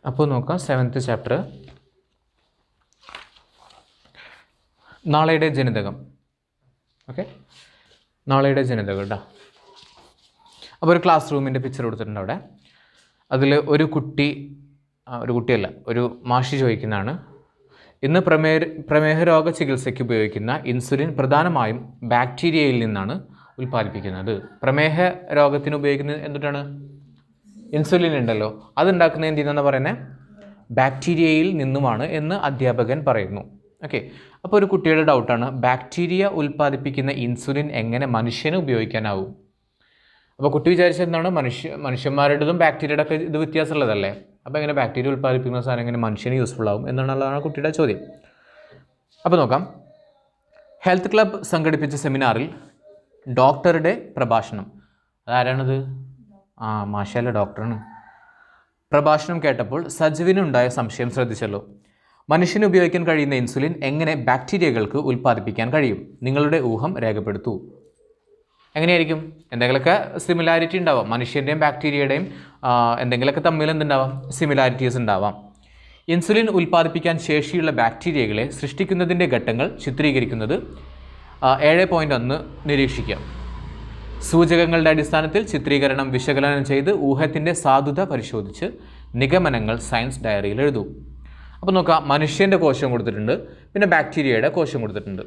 അപ്പോൾ നോക്കാം 7th chapter നാളെയുടെ ജനിതകം. ഓക്കെ, നാളെയുടെ ജനിതകം കേട്ടോ. അപ്പോൾ ഒരു ക്ലാസ് റൂമിൻ്റെ പിക്ചർ കൊടുത്തിട്ടുണ്ട് അവിടെ. അതിൽ ഒരു കുട്ടിയല്ല, ഒരു മാഷി ചോദിക്കുന്നതാണ്, ഇന്ന് പ്രമേഹ രോഗ ചികിത്സയ്ക്ക് ഉപയോഗിക്കുന്ന ഇൻസുലിൻ പ്രധാനമായും ബാക്ടീരിയയിൽ നിന്നാണ് ഉൽപ്പാദിപ്പിക്കുന്നത്. പ്രമേഹ രോഗത്തിന് ഉപയോഗിക്കുന്നത് എന്തുട്ടാണ്? ഇൻസുലിൻ ഉണ്ടല്ലോ, അതുണ്ടാക്കുന്നത് എന്തിനാണെന്ന് പറയുന്നത് ബാക്ടീരിയയിൽ നിന്നുമാണ് എന്ന് അധ്യാപകൻ പറയുന്നു. ഓക്കെ, അപ്പോൾ ഒരു കുട്ടിയുടെ ഡൗട്ടാണ്, ബാക്ടീരിയ ഉൽപ്പാദിപ്പിക്കുന്ന ഇൻസുലിൻ എങ്ങനെ മനുഷ്യന് ഉപയോഗിക്കാനാവും? അപ്പോൾ കുട്ടി വിചാരിച്ചത് എന്താണ്, മനുഷ്യന്മാരുടേതും ബാക്ടീരിയയുടെ ഒക്കെ ഇത് വ്യത്യാസമുള്ളതല്ലേ, അപ്പോൾ എങ്ങനെ ബാക്ടീരിയ ഉൽപ്പാദിപ്പിക്കുന്ന സാധനം എങ്ങനെ മനുഷ്യന് യൂസ്ഫുൾ ആവും എന്നുള്ളതാണ് കുട്ടിയുടെ ചോദ്യം. അപ്പോൾ നോക്കാം. ഹെൽത്ത് ക്ലബ് സംഘടിപ്പിച്ച സെമിനാറിൽ ഡോക്ടറുടെ പ്രഭാഷണം. അതാരാണത്? മാഷല്ല, ഡോക്ടറാണ്. പ്രഭാഷണം കേട്ടപ്പോൾ സജീവിനുണ്ടായ സംശയം ശ്രദ്ധിച്ചല്ലോ. മനുഷ്യന് ഉപയോഗിക്കാൻ കഴിയുന്ന ഇൻസുലിൻ എങ്ങനെ ബാക്ടീരിയകൾക്ക് ഉൽപ്പാദിപ്പിക്കാൻ കഴിയും? നിങ്ങളുടെ ഊഹം രേഖപ്പെടുത്തൂ. എങ്ങനെയായിരിക്കും? എന്തെങ്കിലുമൊക്കെ സിമിലാരിറ്റി ഉണ്ടാവാം, മനുഷ്യൻ്റെയും ബാക്ടീരിയയുടെയും എന്തെങ്കിലുമൊക്കെ തമ്മിൽ എന്തുണ്ടാവാം, സിമിലാരിറ്റീസ് ഉണ്ടാവാം. ഇൻസുലിൻ ഉൽപ്പാദിപ്പിക്കാൻ ശേഷിയുള്ള ബാക്ടീരിയകളെ സൃഷ്ടിക്കുന്നതിൻ്റെ ഘട്ടങ്ങൾ ചിത്രീകരിക്കുന്നത് 7.1 നിരീക്ഷിക്കാം. സൂചകങ്ങളുടെ അടിസ്ഥാനത്തിൽ ചിത്രീകരണം വിശകലനം ചെയ്ത് ഊഹത്തിൻ്റെ സാധുത പരിശോധിച്ച് നിഗമനങ്ങൾ സയൻസ് ഡയറിയിൽ എഴുതൂ. അപ്പോൾ നോക്കാം, മനുഷ്യൻ്റെ കോശം കൊടുത്തിട്ടുണ്ട്, പിന്നെ ബാക്ടീരിയയുടെ കോശം കൊടുത്തിട്ടുണ്ട്.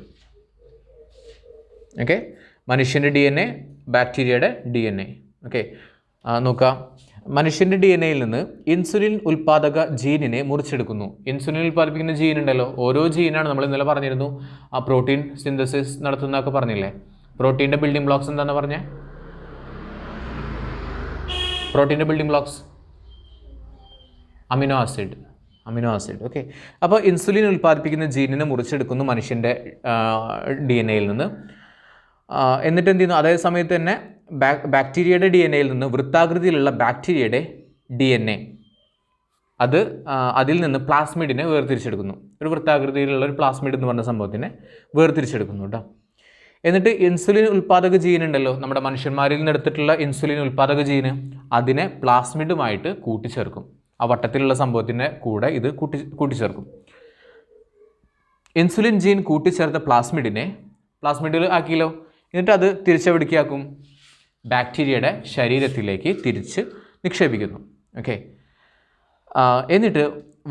ഓക്കെ, മനുഷ്യൻ്റെ DNA, ബാക്ടീരിയയുടെ DNA. ഓക്കെ, നോക്കാം. മനുഷ്യൻ്റെ DNA-യിൽ നിന്ന് ഇൻസുലിൻ ഉൽപ്പാദക ജീനിനെ മുറിച്ചെടുക്കുന്നു. ഇൻസുലിൻ ഉൽപ്പാദിപ്പിക്കുന്ന ജീൻ ഉണ്ടല്ലോ, ഓരോ ജീനാണ്. നമ്മൾ ഇന്നലെ പറഞ്ഞിരുന്നു, ആ പ്രോട്ടീൻ സിന്തസിസ് നടത്തുന്നതൊക്കെ പറഞ്ഞില്ലേ. പ്രോട്ടീൻ്റെ ബിൽഡിംഗ് ബ്ലോക്സ് എന്താണെന്ന് പറഞ്ഞേ? പ്രോട്ടീൻ്റെ building blocks amino acid. Okay, അപ്പോൾ ഇൻസുലിൻ ഉൽപ്പാദിപ്പിക്കുന്ന ജീനിനെ മുറിച്ചെടുക്കുന്നു മനുഷ്യൻ്റെ DNA-യിൽ നിന്ന്. എന്നിട്ട് എന്ത് ചെയ്യുന്നു? അതേ സമയത്ത് തന്നെ ബാക്ടീരിയയുടെ DNA-യിൽ നിന്ന് വൃത്താകൃതിയിലുള്ള ബാക്ടീരിയയുടെ DNA അതിൽ നിന്ന് പ്ലാസ്മിഡിനെ വേർതിരിച്ചെടുക്കുന്നു. ഒരു വൃത്താകൃതിയിലുള്ള ഒരു പ്ലാസ്മിഡ് എന്ന് പറഞ്ഞ സംഭവത്തിനെ വേർതിരിച്ചെടുക്കുന്നു കേട്ടോ. എന്നിട്ട് ഇൻസുലിൻ ഉൽപ്പാദക ജീൻ ഉണ്ടല്ലോ, നമ്മുടെ മനുഷ്യന്മാരിൽ നിന്ന് എടുത്തിട്ടുള്ള ഇൻസുലിൻ ഉൽപ്പാദക ജീന്, അതിനെ പ്ലാസ്മിഡുമായിട്ട് കൂട്ടിച്ചേർക്കും. ആ വട്ടത്തിലുള്ള സംഭവത്തിൻ്റെ കൂടെ ഇത് കൂട്ടിച്ചേർക്കും. ഇൻസുലിൻ ജീൻ കൂട്ടിച്ചേർത്ത പ്ലാസ്മിഡിൽ ആക്കിയല്ലോ. എന്നിട്ട് അത് തിരിച്ചെവിടേക്കാക്കും? ബാക്ടീരിയയുടെ ശരീരത്തിലേക്ക് തിരിച്ച് നിക്ഷേപിക്കുന്നു. ഓക്കെ, എന്നിട്ട്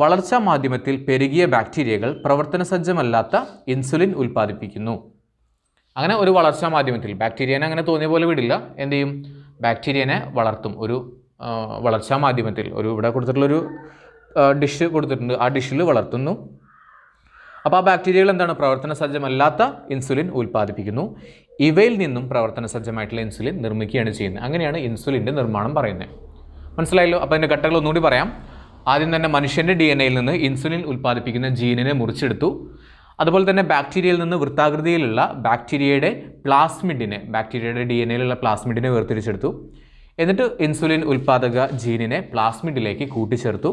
വളർച്ചാ മാധ്യമത്തിൽ പെരുകിയ ബാക്ടീരിയകൾ പ്രവർത്തന സജ്ജമല്ലാത്ത ഇൻസുലിൻ ഉൽപ്പാദിപ്പിക്കുന്നു. അങ്ങനെ ഒരു വളർച്ചാ മാധ്യമത്തിൽ ബാക്ടീരിയനെ അങ്ങനെ തോന്നിയ പോലെ വിടില്ല, എന്ത് ചെയ്യും? ബാക്ടീരിയനെ വളർത്തും. ഒരു വളർച്ചാ മാധ്യമത്തിൽ ഇവിടെ കൊടുത്തിട്ടുള്ളൊരു ഡിഷ് കൊടുത്തിട്ടുണ്ട്, ആ ഡിഷിൽ വളർത്തുന്നു. അപ്പോൾ ആ ബാക്ടീരിയകൾ എന്താണ്? പ്രവർത്തന സജ്ജമല്ലാത്ത ഇൻസുലിൻ ഉൽപ്പാദിപ്പിക്കുന്നു. ഇവയിൽ നിന്നും പ്രവർത്തന സജ്ജമായിട്ടുള്ള ഇൻസുലിൻ നിർമ്മിക്കുകയാണ് ചെയ്യുന്നത്. അങ്ങനെയാണ് ഇൻസുലിൻ്റെ നിർമ്മാണം പറയുന്നത്. മനസ്സിലായല്ലോ? അപ്പോൾ അതിൻ്റെ ഘട്ടങ്ങൾ ഒന്നുകൂടി പറയാം. ആദ്യം തന്നെ മനുഷ്യൻ്റെ DNA-യിൽ നിന്ന് ഇൻസുലിൻ ഉൽപ്പാദിപ്പിക്കുന്ന ജീനിനെ മുറിച്ചെടുത്തു. അതുപോലെ തന്നെ ബാക്ടീരിയയിൽ നിന്ന് വൃത്താകൃതിയിലുള്ള ബാക്ടീരിയയുടെ ബാക്ടീരിയയുടെ DNA-യിലുള്ള പ്ലാസ്മിഡിനെ വേർതിരിച്ചെടുത്തു. എന്നിട്ട് ഇൻസുലിൻ ഉൽപ്പാദക ജീനിനെ പ്ലാസ്മിഡിലേക്ക് കൂട്ടിച്ചേർത്തു.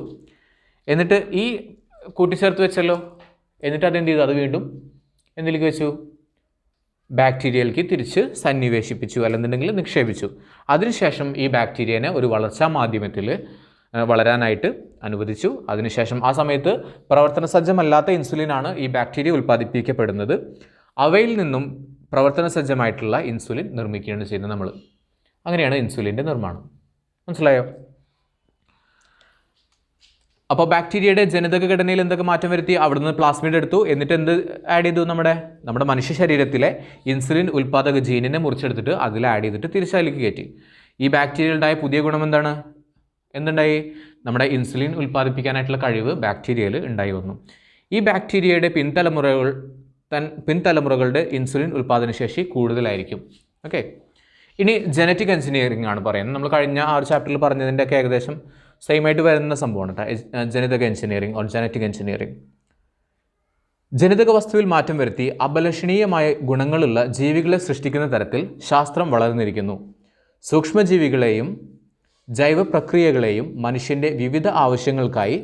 എന്നിട്ട് ഈ കൂട്ടിച്ചേർത്ത് വെച്ചല്ലോ, എന്നിട്ട് അതെന്ത് ചെയ്തു? അത് വീണ്ടും എന്തിലേക്ക് വെച്ചു? ബാക്ടീരിയയിലേക്ക് തിരിച്ച് സന്നിവേശിപ്പിച്ചു, അല്ലെന്നുണ്ടെങ്കിൽ നിക്ഷേപിച്ചു. അതിനുശേഷം ഈ ബാക്ടീരിയനെ ഒരു വളർച്ചാ മാധ്യമത്തിൽ വളരാനായിട്ട് അനുവദിച്ചു. അതിനുശേഷം ആ സമയത്ത് പ്രവർത്തന സജ്ജമല്ലാത്ത ഇൻസുലിനാണ് ഈ ബാക്ടീരിയ ഉൽപ്പാദിപ്പിക്കപ്പെടുന്നത്. അവയിൽ നിന്നും പ്രവർത്തന സജ്ജമായിട്ടുള്ള ഇൻസുലിൻ നിർമ്മിക്കുകയാണ് ചെയ്യുന്നത് നമ്മൾ. അങ്ങനെയാണ് ഇൻസുലിൻ്റെ നിർമ്മാണം. മനസ്സിലായോ? അപ്പോൾ ബാക്ടീരിയയുടെ ജനിതക ഘടനയിൽ എന്തൊക്കെ മാറ്റം വരുത്തി? അവിടുന്ന് പ്ലാസ്മിഡ് എടുത്തു. എന്നിട്ട് എന്ത് ആഡ് ചെയ്തു? നമ്മുടെ മനുഷ്യ ശരീരത്തിലെ ഇൻസുലിൻ ഉൽപ്പാദക ജീനിനെ മുറിച്ചെടുത്തിട്ട് അതിൽ ആഡ് ചെയ്തിട്ട് തിരിച്ചതിലേക്ക് കയറ്റി. ഈ ബാക്ടീരിയയിലുണ്ടായ പുതിയ ഗുണം എന്തുണ്ടായി? നമ്മുടെ ഇൻസുലിൻ ഉൽപ്പാദിപ്പിക്കാനായിട്ടുള്ള കഴിവ് ബാക്ടീരിയയിൽ ഉണ്ടായി വന്നു. ഈ ബാക്ടീരിയയുടെ പിൻതലമുറകളുടെ ഇൻസുലിൻ ഉൽപ്പാദനശേഷി കൂടുതലായിരിക്കും. ഓക്കെ, ഇനി ജനറ്റിക് എഞ്ചിനീയറിംഗ് ആണ് പറയുന്നത്. നമ്മൾ കഴിഞ്ഞ 6 ചാപ്റ്ററിൽ പറഞ്ഞതിൻ്റെയൊക്കെ ഏകദേശം സെയിം ആയിട്ട് വരുന്ന സംഭവമാണ് കേട്ടോ, ജനിതക എഞ്ചിനീയറിംഗ് ഓർ ജനറ്റിക് എഞ്ചിനീയറിംഗ്. ജനിതക വസ്തുവിൽ മാറ്റം വരുത്തി അപലഷണീയമായ ഗുണങ്ങളുള്ള ജീവികളെ സൃഷ്ടിക്കുന്ന തരത്തിൽ ശാസ്ത്രം വളർന്നിരിക്കുന്നു. സൂക്ഷ്മജീവികളെയും ജൈവ പ്രക്രിയകളെയും മനുഷ്യൻ്റെ വിവിധ ആവശ്യങ്ങൾക്കായി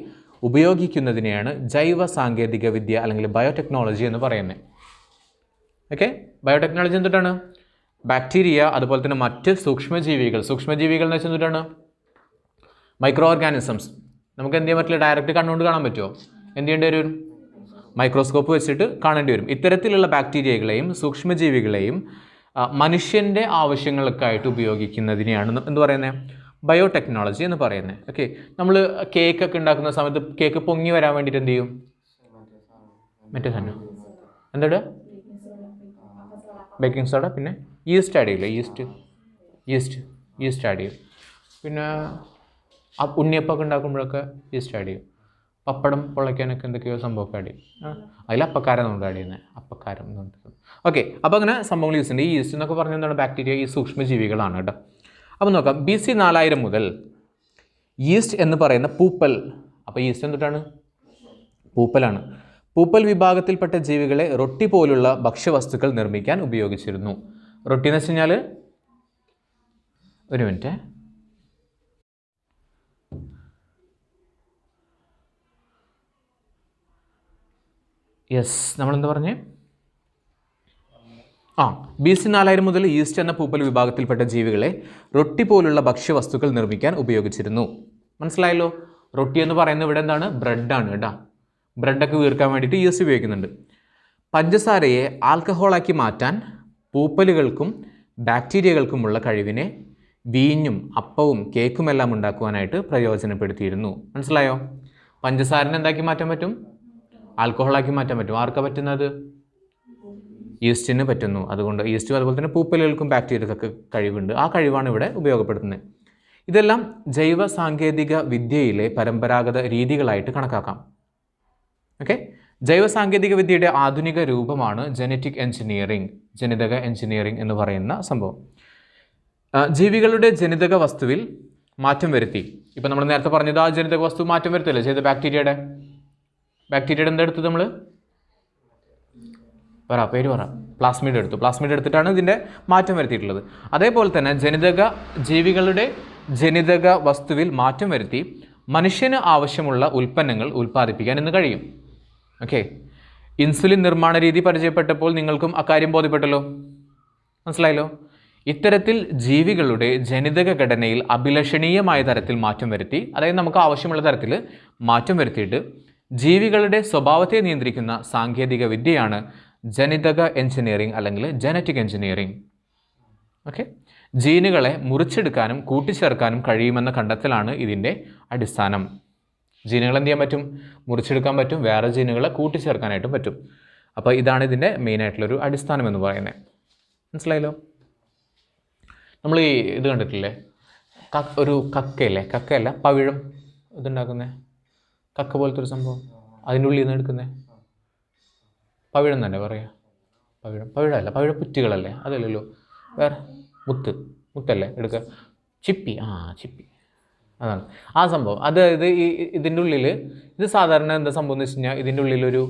ഉപയോഗിക്കുന്നതിനെയാണ് ജൈവ സാങ്കേതിക വിദ്യ അല്ലെങ്കിൽ ബയോടെക്നോളജി എന്ന് പറയുന്നത്. Okay, biotechnology എന്തിട്ടാണ്? ബാക്ടീരിയ, അതുപോലെ തന്നെ മറ്റ് സൂക്ഷ്മജീവികൾ എന്ന് വെച്ചാൽ എന്തിട്ടാണ്? Micro organisms. നമുക്ക് എന്ത് ചെയ്യാൻ പറ്റില്ല, ഡയറക്റ്റ് കണ്ണുകൊണ്ട് കാണാൻ പറ്റുമോ? എന്ത് ചെയ്യേണ്ടി വരും? മൈക്രോസ്കോപ്പ് വെച്ചിട്ട് കാണേണ്ടി വരും. ഇത്തരത്തിലുള്ള ബാക്ടീരിയകളെയും സൂക്ഷ്മജീവികളെയും മനുഷ്യൻ്റെ ആവശ്യങ്ങൾക്കായിട്ട് ഉപയോഗിക്കുന്നതിനെയാണ് എന്ത് പറയുന്നത്? ബയോടെക്നോളജി എന്ന് പറയുന്നത്. ഓക്കെ, നമ്മൾ കേക്കൊക്കെ ഉണ്ടാക്കുന്ന സമയത്ത് കേക്ക് പൊങ്ങി വരാൻ വേണ്ടിയിട്ട് എന്ത് ചെയ്യും? മറ്റേ സാധനം എന്താ? ബേക്കിംഗ് സോഡ, പിന്നെ ഈസ്റ്റ് ആഡ് ചെയ്യില്ലേ? ഈസ്റ്റ് ആഡ് ചെയ്യും. പിന്നെ ഉണ്ണിയപ്പൊക്കെ ഉണ്ടാക്കുമ്പോഴൊക്കെ ഈസ്റ്റ് ആഡ് ചെയ്യും. പപ്പടം പൊളയ്ക്കാനൊക്കെ എന്തൊക്കെയോ സംഭവമൊക്കെ ആഡ് ചെയ്യും. അതിൽ അപ്പക്കാരം നമ്മൾ ആഡ് ചെയ്യുന്നത്, അപ്പക്കാരം എന്ന് പറഞ്ഞിട്ട്. ഓക്കെ, അപ്പോൾ അങ്ങനെ സംഭവങ്ങൾ യൂസ് ചെയ്യുന്നുണ്ട്. ഈ ഈസ്റ്റ് എന്നൊക്കെ പറഞ്ഞാൽ എന്താണ്? ബാക്ടീരിയ, ഈ സൂക്ഷ്മജീവികളാണ് കേട്ടോ. അപ്പോൾ നോക്കാം, BC 4000 മുതൽ ഈസ്റ്റ് എന്ന് പറയുന്ന പൂപ്പൽ, അപ്പോൾ ഈസ്റ്റ് എന്തിട്ടാണ്? പൂപ്പലാണ്. പൂപ്പൽ വിഭാഗത്തിൽപ്പെട്ട ജീവികളെ റൊട്ടി പോലുള്ള ഭക്ഷ്യവസ്തുക്കൾ നിർമ്മിക്കാൻ ഉപയോഗിച്ചിരുന്നു. റൊട്ടി എന്ന് വെച്ച് കഴിഞ്ഞാൽ, ഒരു മിനിറ്റ്, യെസ്, നമ്മളെന്താ പറഞ്ഞേ? BC 4000 മുതൽ ഈസ്റ്റ് എന്ന പൂപ്പൽ വിഭാഗത്തിൽപ്പെട്ട ജീവികളെ റൊട്ടി പോലുള്ള ഭക്ഷ്യവസ്തുക്കൾ നിർമ്മിക്കാൻ ഉപയോഗിച്ചിരുന്നു. മനസ്സിലായല്ലോ? റൊട്ടി എന്ന് പറയുന്നത് ഇവിടെ എന്താണ്? ബ്രെഡാണ് കേട്ടോ. ബ്രെഡൊക്കെ വീർക്കാൻ വേണ്ടിയിട്ട് ഈസ്റ്റ് ഉപയോഗിക്കുന്നുണ്ട്. പഞ്ചസാരയെ ആൽക്കഹോളാക്കി മാറ്റാൻ പൂപ്പലുകൾക്കും ബാക്ടീരിയകൾക്കുമുള്ള കഴിവിനെ വീഞ്ഞും അപ്പവും കേക്കുമെല്ലാം ഉണ്ടാക്കുവാനായിട്ട് പ്രയോജനപ്പെടുത്തിയിരുന്നു. മനസ്സിലായോ? പഞ്ചസാരനെ എന്താക്കി മാറ്റാൻ പറ്റും? ആൽക്കഹോളാക്കി മാറ്റാൻ പറ്റും. ആർക്കാ പറ്റുന്നത്? ഈസ്റ്റിന് പറ്റുന്നു. അതുകൊണ്ട് ഈസ്റ്റും അതുപോലെ തന്നെ പൂപ്പലുകൾക്കും ബാക്ടീരിയകൾക്കൊക്കെ കഴിവുണ്ട്. ആ കഴിവാണ് ഇവിടെ ഉപയോഗപ്പെടുത്തുന്നത്. ഇതെല്ലാം ജൈവ സാങ്കേതിക വിദ്യയിലെ പരമ്പരാഗത രീതികളായിട്ട് കണക്കാക്കാം. ഓക്കെ, ജൈവ സാങ്കേതിക വിദ്യയുടെ ആധുനിക രൂപമാണ് ജനറ്റിക് എഞ്ചിനീയറിംഗ്, ജനിതക എഞ്ചിനീയറിംഗ് എന്ന് പറയുന്ന സംഭവം. ജീവികളുടെ ജനിതക വസ്തുവിൽ മാറ്റം വരുത്തി. ഇപ്പം നമ്മൾ നേരത്തെ പറഞ്ഞത് ആ ജനിതക വസ്തു മാറ്റം വരുത്തില്ലേ ചെയ്ത ബാക്ടീരിയയുടെ എന്താ എടുത്തത്? നമ്മൾ പേര് പറ. പ്ലാസ്മിഡ് എടുത്തു. പ്ലാസ്മിഡ് എടുത്തിട്ടാണ് ഇതിൻ്റെ മാറ്റം വരുത്തിയിട്ടുള്ളത്. അതേപോലെ തന്നെ ജീവികളുടെ ജനിതക വസ്തുവിൽ മാറ്റം വരുത്തി മനുഷ്യന് ആവശ്യമുള്ള ഉൽപ്പന്നങ്ങൾ ഉൽപ്പാദിപ്പിക്കാൻ ഇന്ന് കഴിയും. ഓക്കെ, ഇൻസുലിൻ നിർമ്മാണ രീതി പരിചയപ്പെട്ടപ്പോൾ നിങ്ങൾക്കും അക്കാര്യം ബോധ്യപ്പെട്ടല്ലോ. മനസ്സിലായല്ലോ? ഇത്തരത്തിൽ ജീവികളുടെ ജനിതക ഘടനയിൽ അഭിലഷണീയമായ തരത്തിൽ മാറ്റം വരുത്തി, അതായത് നമുക്ക് ആവശ്യമുള്ള തരത്തിൽ മാറ്റം വരുത്തിയിട്ട് ജീവികളുടെ സ്വഭാവത്തെ നിയന്ത്രിക്കുന്ന സാങ്കേതിക വിദ്യയാണ് ജനിതക എഞ്ചിനീയറിംഗ് അല്ലെങ്കിൽ ജനറ്റിക് എഞ്ചിനീയറിംഗ്. ഓക്കെ, ജീനുകളെ മുറിച്ചെടുക്കാനും കൂട്ടിച്ചേർക്കാനും കഴിയുമെന്ന കണ്ടെത്തലാണ് ഇതിൻ്റെ അടിസ്ഥാനം. ജീനുകൾ എന്ത് ചെയ്യാൻ പറ്റും? മുറിച്ചെടുക്കാൻ പറ്റും. വേറെ ജീനുകളെ കൂട്ടിച്ചേർക്കാനായിട്ടും പറ്റും. അപ്പോൾ ഇതാണ് ഇതിൻ്റെ മെയിനായിട്ടുള്ളൊരു അടിസ്ഥാനം എന്ന് പറയുന്നത്. മനസ്സിലായല്ലോ? നമ്മൾ ഈ ഇത് കണ്ടിട്ടില്ലേ? ഒരു കക്കയല്ല, പവിഴം ഇതുണ്ടാക്കുന്നത്, കക്ക പോലത്തെ ഒരു സംഭവം, അതിൻ്റെ ഉള്ളിൽ നിന്ന് എടുക്കുന്നത് പവിഴം തന്നെ പറയാം. പവിഴമല്ല, പവിഴപ്പുറ്റുകളല്ലേ? അതല്ലല്ലോ, വേറെ മുത്തല്ലേ എടുക്കുക? ചിപ്പി അതാണ് ആ സംഭവം. അതായത് ഇതിൻ്റെ ഉള്ളിൽ ഇത് സാധാരണ എന്താ സംഭവം എന്ന് വെച്ച് കഴിഞ്ഞാൽ, ഇതിൻ്റെ ഉള്ളിലൊരു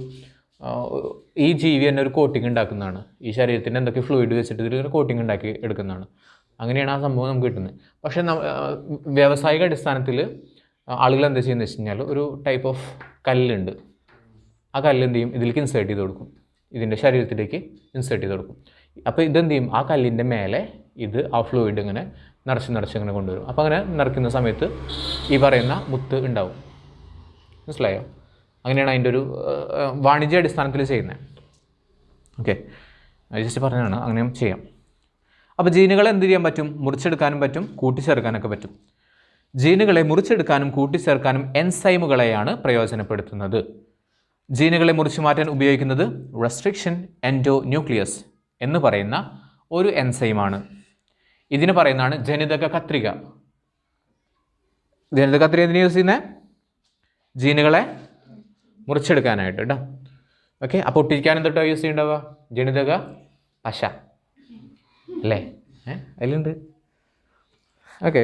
ഈ ജീവി തന്നെ ഒരു കോട്ടിങ് ഉണ്ടാക്കുന്നതാണ്. ഈ ശരീരത്തിൻ്റെ എന്തൊക്കെ ഫ്ലൂയിഡ് വെച്ചിട്ട് ഇതിൽ കോട്ടിങ് ഉണ്ടാക്കി എടുക്കുന്നതാണ്. അങ്ങനെയാണ് ആ സംഭവം നമുക്ക് കിട്ടുന്നത്. പക്ഷേ വ്യാവസായിക അടിസ്ഥാനത്തിൽ ആളുകൾ എന്താ ചെയ്യുന്നത് വെച്ച് കഴിഞ്ഞാൽ, ഒരു ടൈപ്പ് ഓഫ് കല്ലുണ്ട്. ആ കല്ല് എന്ത് ചെയ്യും? ഇതിലേക്ക് ഇൻസേർട്ട് ചെയ്ത് കൊടുക്കും. ഇതിൻ്റെ ശരീരത്തിലേക്ക് ഇൻസേർട്ട് ചെയ്ത് കൊടുക്കും. അപ്പോൾ ഇതെന്ത് ചെയ്യും? ആ കല്ലിൻ്റെ മേലെ ആ ഫ്ലൂയിഡ് ഇങ്ങനെ നിറച്ച് ഇങ്ങനെ കൊണ്ടുവരും. അപ്പോൾ അങ്ങനെ നിറയ്ക്കുന്ന സമയത്ത് ഈ പറയുന്ന മുത്ത് ഉണ്ടാവും. മനസ്സിലായോ? അങ്ങനെയാണ് അതിൻ്റെ ഒരു വാണിജ്യ അടിസ്ഥാനത്തിൽ ചെയ്യുന്നത്. ഓക്കെ, ജസ്റ്റ് പറഞ്ഞതാണ്, അങ്ങനെ ചെയ്യാം. അപ്പോൾ ജീനുകളെ എന്ത് ചെയ്യാൻ പറ്റും? മുറിച്ചെടുക്കാനും പറ്റും, കൂട്ടിച്ചേർക്കാനൊക്കെ പറ്റും. ജീനുകളെ മുറിച്ചെടുക്കാനും കൂട്ടിച്ചേർക്കാനും എൻസൈമുകളെയാണ് പ്രയോജനപ്പെടുത്തുന്നത്. ജീനുകളെ മുറിച്ചു മാറ്റാൻ ഉപയോഗിക്കുന്നത് റെസ്ട്രിക്ഷൻ എൻഡോന്യൂക്ലിയസ് എന്ന് പറയുന്ന ഒരു എൻസൈമാണ്. ഇതിന് പറയുന്നതാണ് ജനിതക കത്രിക. ജനിതക കത്രിക എന്തിനാണ് യൂസ് ചെയ്യുന്നത്? ജീനുകളെ മുറിച്ചെടുക്കാനായിട്ട് കേട്ടോ. ഓക്കെ, അപ്പോൾ ഒട്ടിക്കാൻ എന്തൊട്ടോ യൂസ് ചെയ്യേണ്ടവ? ജനിതക പശ അല്ലേ? അതിലുണ്ട്. ഓക്കെ,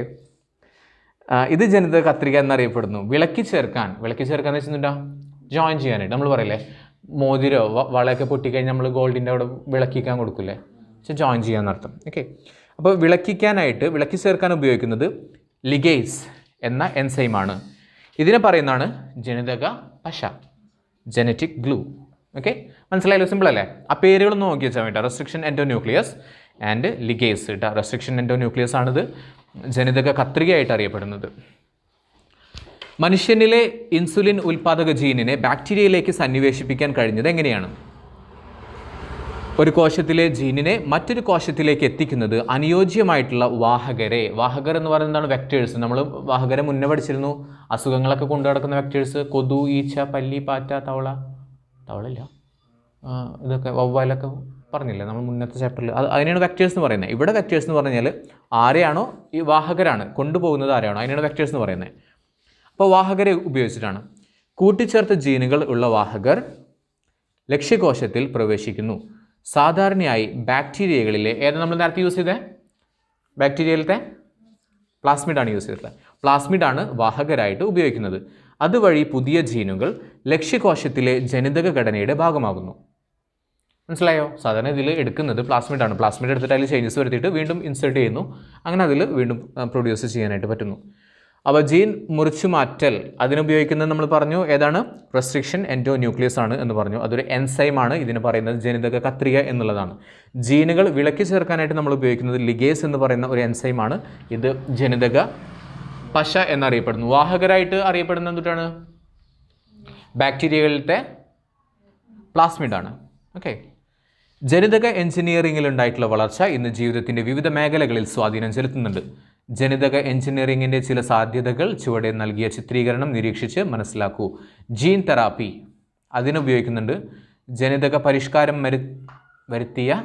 ഇത് ജനിതക കത്രിക എന്നറിയപ്പെടുന്നു. വിളക്കി ചേർക്കാൻ എന്ന് വെച്ചിട്ടുണ്ടോ? ജോയിൻ ചെയ്യാനായിട്ട്. നമ്മൾ പറയില്ലേ, മോതിരോ വളയൊക്കെ പൊട്ടിക്കഴിഞ്ഞാൽ നമ്മൾ ഗോൾഡിൻ്റെ അവിടെ വിളക്കിക്കാൻ കൊടുക്കില്ലേ? പക്ഷെ ജോയിൻ ചെയ്യാന്നർത്ഥം. ഓക്കെ, അപ്പോൾ വിളക്കി ചേർക്കാൻ ഉപയോഗിക്കുന്നത് ലിഗേസ് എന്ന എൻസൈമാണ്. ഇതിനെ പറയുന്നതാണ് ജനിതക പശ, ജനറ്റിക് ഗ്ലൂ. ഓക്കെ, മനസ്സിലായല്ലോ? സിമ്പിൾ അല്ലേ? ആ പേരുകളൊന്ന് നോക്കി വെച്ചാൽ വേണ്ട. റെസ്ട്രിക്ഷൻ എൻഡോന്യൂക്ലിയസ് ആൻഡ് ലിഗേസ് കേട്ടോ. റെസ്ട്രിക്ഷൻ എൻഡോന്യൂക്ലിയസ് ആണിത് ജനിതക കത്രികയായിട്ട് അറിയപ്പെടുന്നത്. മനുഷ്യനിലെ ഇൻസുലിൻ ഉൽപ്പാദക ജീനിനെ ബാക്ടീരിയയിലേക്ക് സന്നിവേശിപ്പിക്കാൻ കഴിഞ്ഞത് എങ്ങനെയാണ്? ഒരു കോശത്തിലെ ജീനിനെ മറ്റൊരു കോശത്തിലേക്ക് എത്തിക്കുന്നത് അനുയോജ്യമായിട്ടുള്ള വാഹകർ എന്ന് പറയുന്നതാണ് വെക്ടേഴ്സ്. നമ്മൾ വാഹകരെ മുന്നേ പഠിച്ചിരുന്നു. അസുഖങ്ങളൊക്കെ കൊണ്ടു നടക്കുന്ന വെക്ടേഴ്സ്, കൊതു, ഈച്ച, പല്ലി, പാറ്റ, തവളയില്ല, ഇതൊക്കെ വവ്വാലൊക്കെ പറഞ്ഞില്ലേ നമ്മൾ മുന്നത്തെ ചാപ്റ്ററിൽ. അതിനാണ് വെക്ടേഴ്സ് എന്ന് പറയുന്നത്. ഇവിടെ വെക്ടേഴ്സ് എന്ന് പറഞ്ഞാൽ ആരെയാണോ ഈ വാഹകരാണ് കൊണ്ടുപോകുന്നത്, ആരെയാണോ അതിനാണ് വെക്ടേഴ്സ് എന്ന് പറയുന്നത്. അപ്പോൾ വാഹകരെ ഉപയോഗിച്ചിട്ടാണ്. കൂട്ടിച്ചേർത്ത ജീനുകൾ ഉള്ള വാഹകർ ലക്ഷ്യകോശത്തിൽ പ്രവേശിക്കുന്നു. സാധാരണയായി ബാക്ടീരിയകളിലെ നമ്മൾ നേരത്തെ യൂസ് ചെയ്തത് ബാക്ടീരിയയിലത്തെ പ്ലാസ്മിഡാണ് യൂസ് ചെയ്തിട്ടുള്ളത്. പ്ലാസ്മിഡാണ് വാഹകരായിട്ട് ഉപയോഗിക്കുന്നത്. അതുവഴി പുതിയ ജീനുകൾ ലക്ഷ്യകോശത്തിലെ ജനിതക ഘടനയുടെ ഭാഗമാകുന്നു. മനസ്സിലായോ? സാധാരണ ഇതിൽ എടുക്കുന്നത് പ്ലാസ്മിഡാണ്. പ്ലാസ്മിഡ് എടുത്തിട്ട് അതിൽ ചേഞ്ചസ് വരുത്തിയിട്ട് വീണ്ടും ഇൻസേർട്ട് ചെയ്യുന്നു. അങ്ങനെ അതിൽ വീണ്ടും പ്രൊഡ്യൂസ് ചെയ്യാനായിട്ട് പറ്റുന്നു. അപ്പോൾ ജീൻ മുറിച്ചു മാറ്റൽ അതിനുപയോഗിക്കുന്നത് നമ്മൾ പറഞ്ഞു ഏതാണ്? റെസ്ട്രിക്ഷൻ എൻഡോ ന്യൂക്ലിയസ് ആണ് എന്ന് പറഞ്ഞു. അതൊരു എൻസൈമാണ്. ഇതിന് പറയുന്നത് ജനിതക കത്രിക എന്നുള്ളതാണ്. ജീനുകൾ വിളക്കി ചേർക്കാനായിട്ട് നമ്മൾ ഉപയോഗിക്കുന്നത് ലിഗേസ് എന്ന് പറയുന്ന ഒരു എൻസൈമാണ്. ഇത് ജനിതക പശ എന്നറിയപ്പെടുന്നു. വാഹകരായിട്ട് അറിയപ്പെടുന്ന എന്തുട്ടാണ്? ബാക്ടീരിയകളിലത്തെ പ്ലാസ്മിഡാണ്. ഓക്കെ. ജനിതക എഞ്ചിനീയറിംഗിൽ ഉണ്ടായിട്ടുള്ള വളർച്ച ഇന്ന് ജീവിതത്തിൻ്റെ വിവിധ മേഖലകളിൽ സ്വാധീനം ചെലുത്തുന്നുണ്ട്. ജനിതക എഞ്ചിനീയറിംഗിൻ്റെ ചില സാധ്യതകൾ ചുവടെ നൽകിയ ചിത്രീകരണം നിരീക്ഷിച്ച് മനസ്സിലാക്കൂ. ജീൻ തെറാപ്പി അതിനുപയോഗിക്കുന്നുണ്ട്. ജനിതക പരിഷ്കാരം വരുത്തിയ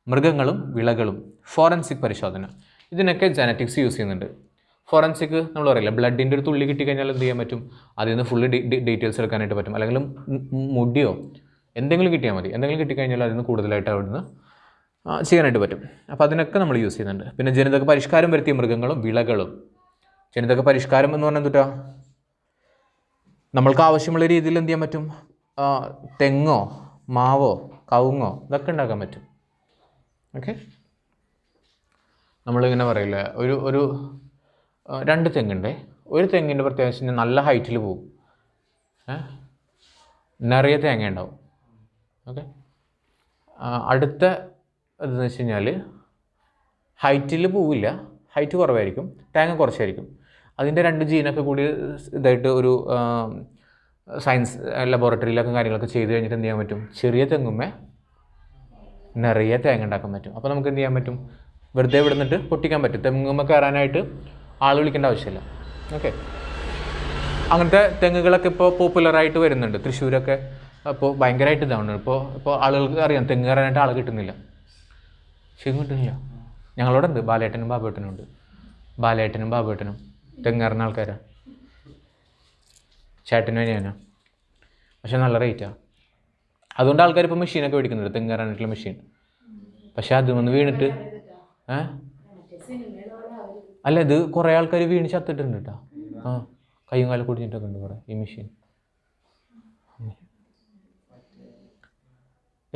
മൃഗങ്ങളും വിളകളും. ഫോറൻസിക് പരിശോധന ഇതിനൊക്കെ ജനറ്റിക്സ് യൂസ് ചെയ്യുന്നുണ്ട്. ഫോറൻസിക് നമ്മൾ പറയില്ല, ബ്ലഡിൻ്റെ ഒരു തുള്ളി കിട്ടിക്കഴിഞ്ഞാൽ എന്ത് ചെയ്യാൻ പറ്റും? അതിൽ നിന്ന് ഫുള്ള് ഡീറ്റെയിൽസ് എടുക്കാനായിട്ട് പറ്റും. അല്ലെങ്കിൽ മുടിയോ എന്തെങ്കിലും കിട്ടിയാൽ മതി. എന്തെങ്കിലും കിട്ടിക്കഴിഞ്ഞാൽ അതിൽ നിന്ന് കൂടുതലായിട്ട് അവിടുന്ന് ചെയ്യാനായിട്ട് പറ്റും. അപ്പോൾ അതിനൊക്കെ നമ്മൾ യൂസ് ചെയ്യുന്നുണ്ട്. പിന്നെ ജനിതക പരിഷ്കാരം വരുത്തിയ മൃഗങ്ങളും വിളകളും. ജനിതക പരിഷ്കാരം എന്ന് പറഞ്ഞാൽ എന്തുട്ടാ? നമ്മൾക്ക് ആവശ്യമുള്ള രീതിയിൽ എന്ത് ചെയ്യാൻ പറ്റും? തെങ്ങോ മാവോ കവുങ്ങോ ഇതൊക്കെ ഉണ്ടാക്കാൻ പറ്റും. ഓക്കെ. നമ്മളിങ്ങനെ പറയില്ല, ഒരു 2 തെങ്ങുണ്ടേ. ഒരു തെങ്ങിൻ്റെ പ്രത്യേകിച്ച് നല്ല ഹൈറ്റിൽ പോകും, നിറയെ തേങ്ങ ഉണ്ടാവും. ഓക്കെ. അടുത്ത ഇതെന്ന് വെച്ച് കഴിഞ്ഞാൽ ഹൈറ്റിൽ പോവില്ല, ഹൈറ്റ് കുറവായിരിക്കും, തേങ്ങ കുറച്ചായിരിക്കും. അതിൻ്റെ 2 ജീനൊക്കെ കൂടി ഇതായിട്ട് ഒരു സയൻസ് ലബോറട്ടറിയിലൊക്കെ കാര്യങ്ങളൊക്കെ ചെയ്ത് കഴിഞ്ഞിട്ട് എന്ത് ചെയ്യാൻ പറ്റും? ചെറിയ തെങ്ങുമ്മേ നിറയെ തേങ്ങ ഉണ്ടാക്കാൻ പറ്റും. അപ്പോൾ നമുക്ക് എന്ത് ചെയ്യാൻ പറ്റും? വെറുതെ വിടുന്നിട്ട് പൊട്ടിക്കാൻ പറ്റും. തെങ്ങുമ്മ കയറാനായിട്ട് ആൾ വിളിക്കേണ്ട ആവശ്യമില്ല. ഓക്കെ. അങ്ങനത്തെ തെങ്ങുകളൊക്കെ ഇപ്പോൾ പോപ്പുലറായിട്ട് വരുന്നുണ്ട്. തൃശ്ശൂരൊക്കെ അപ്പോൾ ഭയങ്കരമായിട്ട് ഇതാണ്. ഇപ്പോൾ ആളുകൾക്ക് അറിയാം തെങ്ങ് കയറാനായിട്ട് ആൾ കിട്ടുന്നില്ല. ശരിക്കും കിട്ടുന്നില്ല. ഞങ്ങളോട് ഉണ്ട്, ബാലേട്ടനും ബാബുവേട്ടനും ഉണ്ട്. ബാലേട്ടനും ബാബുവേട്ടനും തെങ്ങ് കയറുന്ന ആൾക്കാരാണ്. ചേട്ടനും ഞാനാ. പക്ഷെ നല്ല റേറ്റാണ്. അതുകൊണ്ട് ആൾക്കാർ ഇപ്പോൾ മെഷീനൊക്കെ മേടിക്കുന്നുണ്ട്, തെങ്ങ് കയറാനായിട്ടുള്ള മെഷീൻ. പക്ഷെ അത് വന്ന് വീണിട്ട് അല്ല, ഇത് കുറേ ആൾക്കാർ വീണ് ചത്തിട്ടുണ്ട് കേട്ടോ. കയ്യും കാലം കുടിഞ്ഞിട്ടൊക്കെ ഉണ്ട് കുറേ ഈ മെഷീൻ.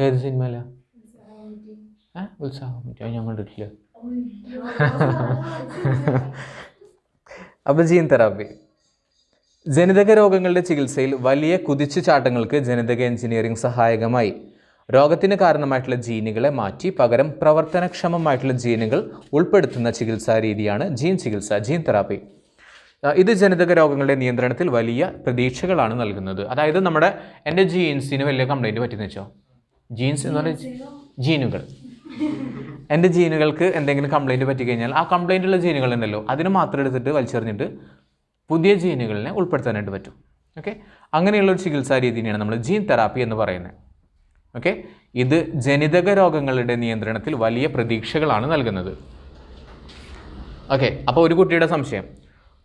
ഏത് സിനിമയില? ഉത്സാഹം ഞാൻ കണ്ടിട്ടില്ല. അപ്പോൾ ജീൻ തെറാപ്പി ജനിതക രോഗങ്ങളുടെ ചികിത്സയിൽ വലിയ കുതിച്ചുചാട്ടങ്ങൾക്ക് ജനിതക എഞ്ചിനീയറിംഗ് സഹായകമായി. രോഗത്തിന് കാരണമായിട്ടുള്ള ജീനുകളെ മാറ്റി പകരം പ്രവർത്തനക്ഷമമായിട്ടുള്ള ജീനുകൾ ഉൾപ്പെടുത്തുന്ന ചികിത്സാ രീതിയാണ് ജീൻ ചികിത്സ, ജീൻ തെറാപ്പി. ഇത് ജനിതക രോഗങ്ങളുടെ നിയന്ത്രണത്തിൽ വലിയ പ്രതീക്ഷകളാണ് നൽകുന്നത്. അതായത് എൻ്റെ ജീൻസിന് വലിയ കംപ്ലൈൻറ്റ് പറ്റിയെന്ന് വെച്ചോ. ജീൻസ് എന്ന് പറഞ്ഞാൽ ജീനുകൾ. എൻ്റെ ജീനുകൾക്ക് എന്തെങ്കിലും കംപ്ലൈൻറ്റ് പറ്റിക്കഴിഞ്ഞാൽ ആ കംപ്ലൈൻറ്റുള്ള ജീനുകളുണ്ടല്ലോ അതിനെ മാത്രം എടുത്തിട്ട് വലിച്ചെറിഞ്ഞിട്ട് പുതിയ ജീനുകളിനെ ഉൾപ്പെടുത്താനായിട്ട് പറ്റും. ഓക്കെ. അങ്ങനെയുള്ളൊരു ചികിത്സാ രീതിയാണ് നമ്മൾ ജീൻ തെറാപ്പി എന്ന് പറയുന്നത്. ഓക്കെ. ഇത് ജനിതക രോഗങ്ങളുടെ നിയന്ത്രണത്തിൽ വലിയ പ്രതീക്ഷകളാണ് നൽകുന്നത്. ഓക്കെ. അപ്പോൾ ഒരു കുട്ടിയുടെ സംശയം,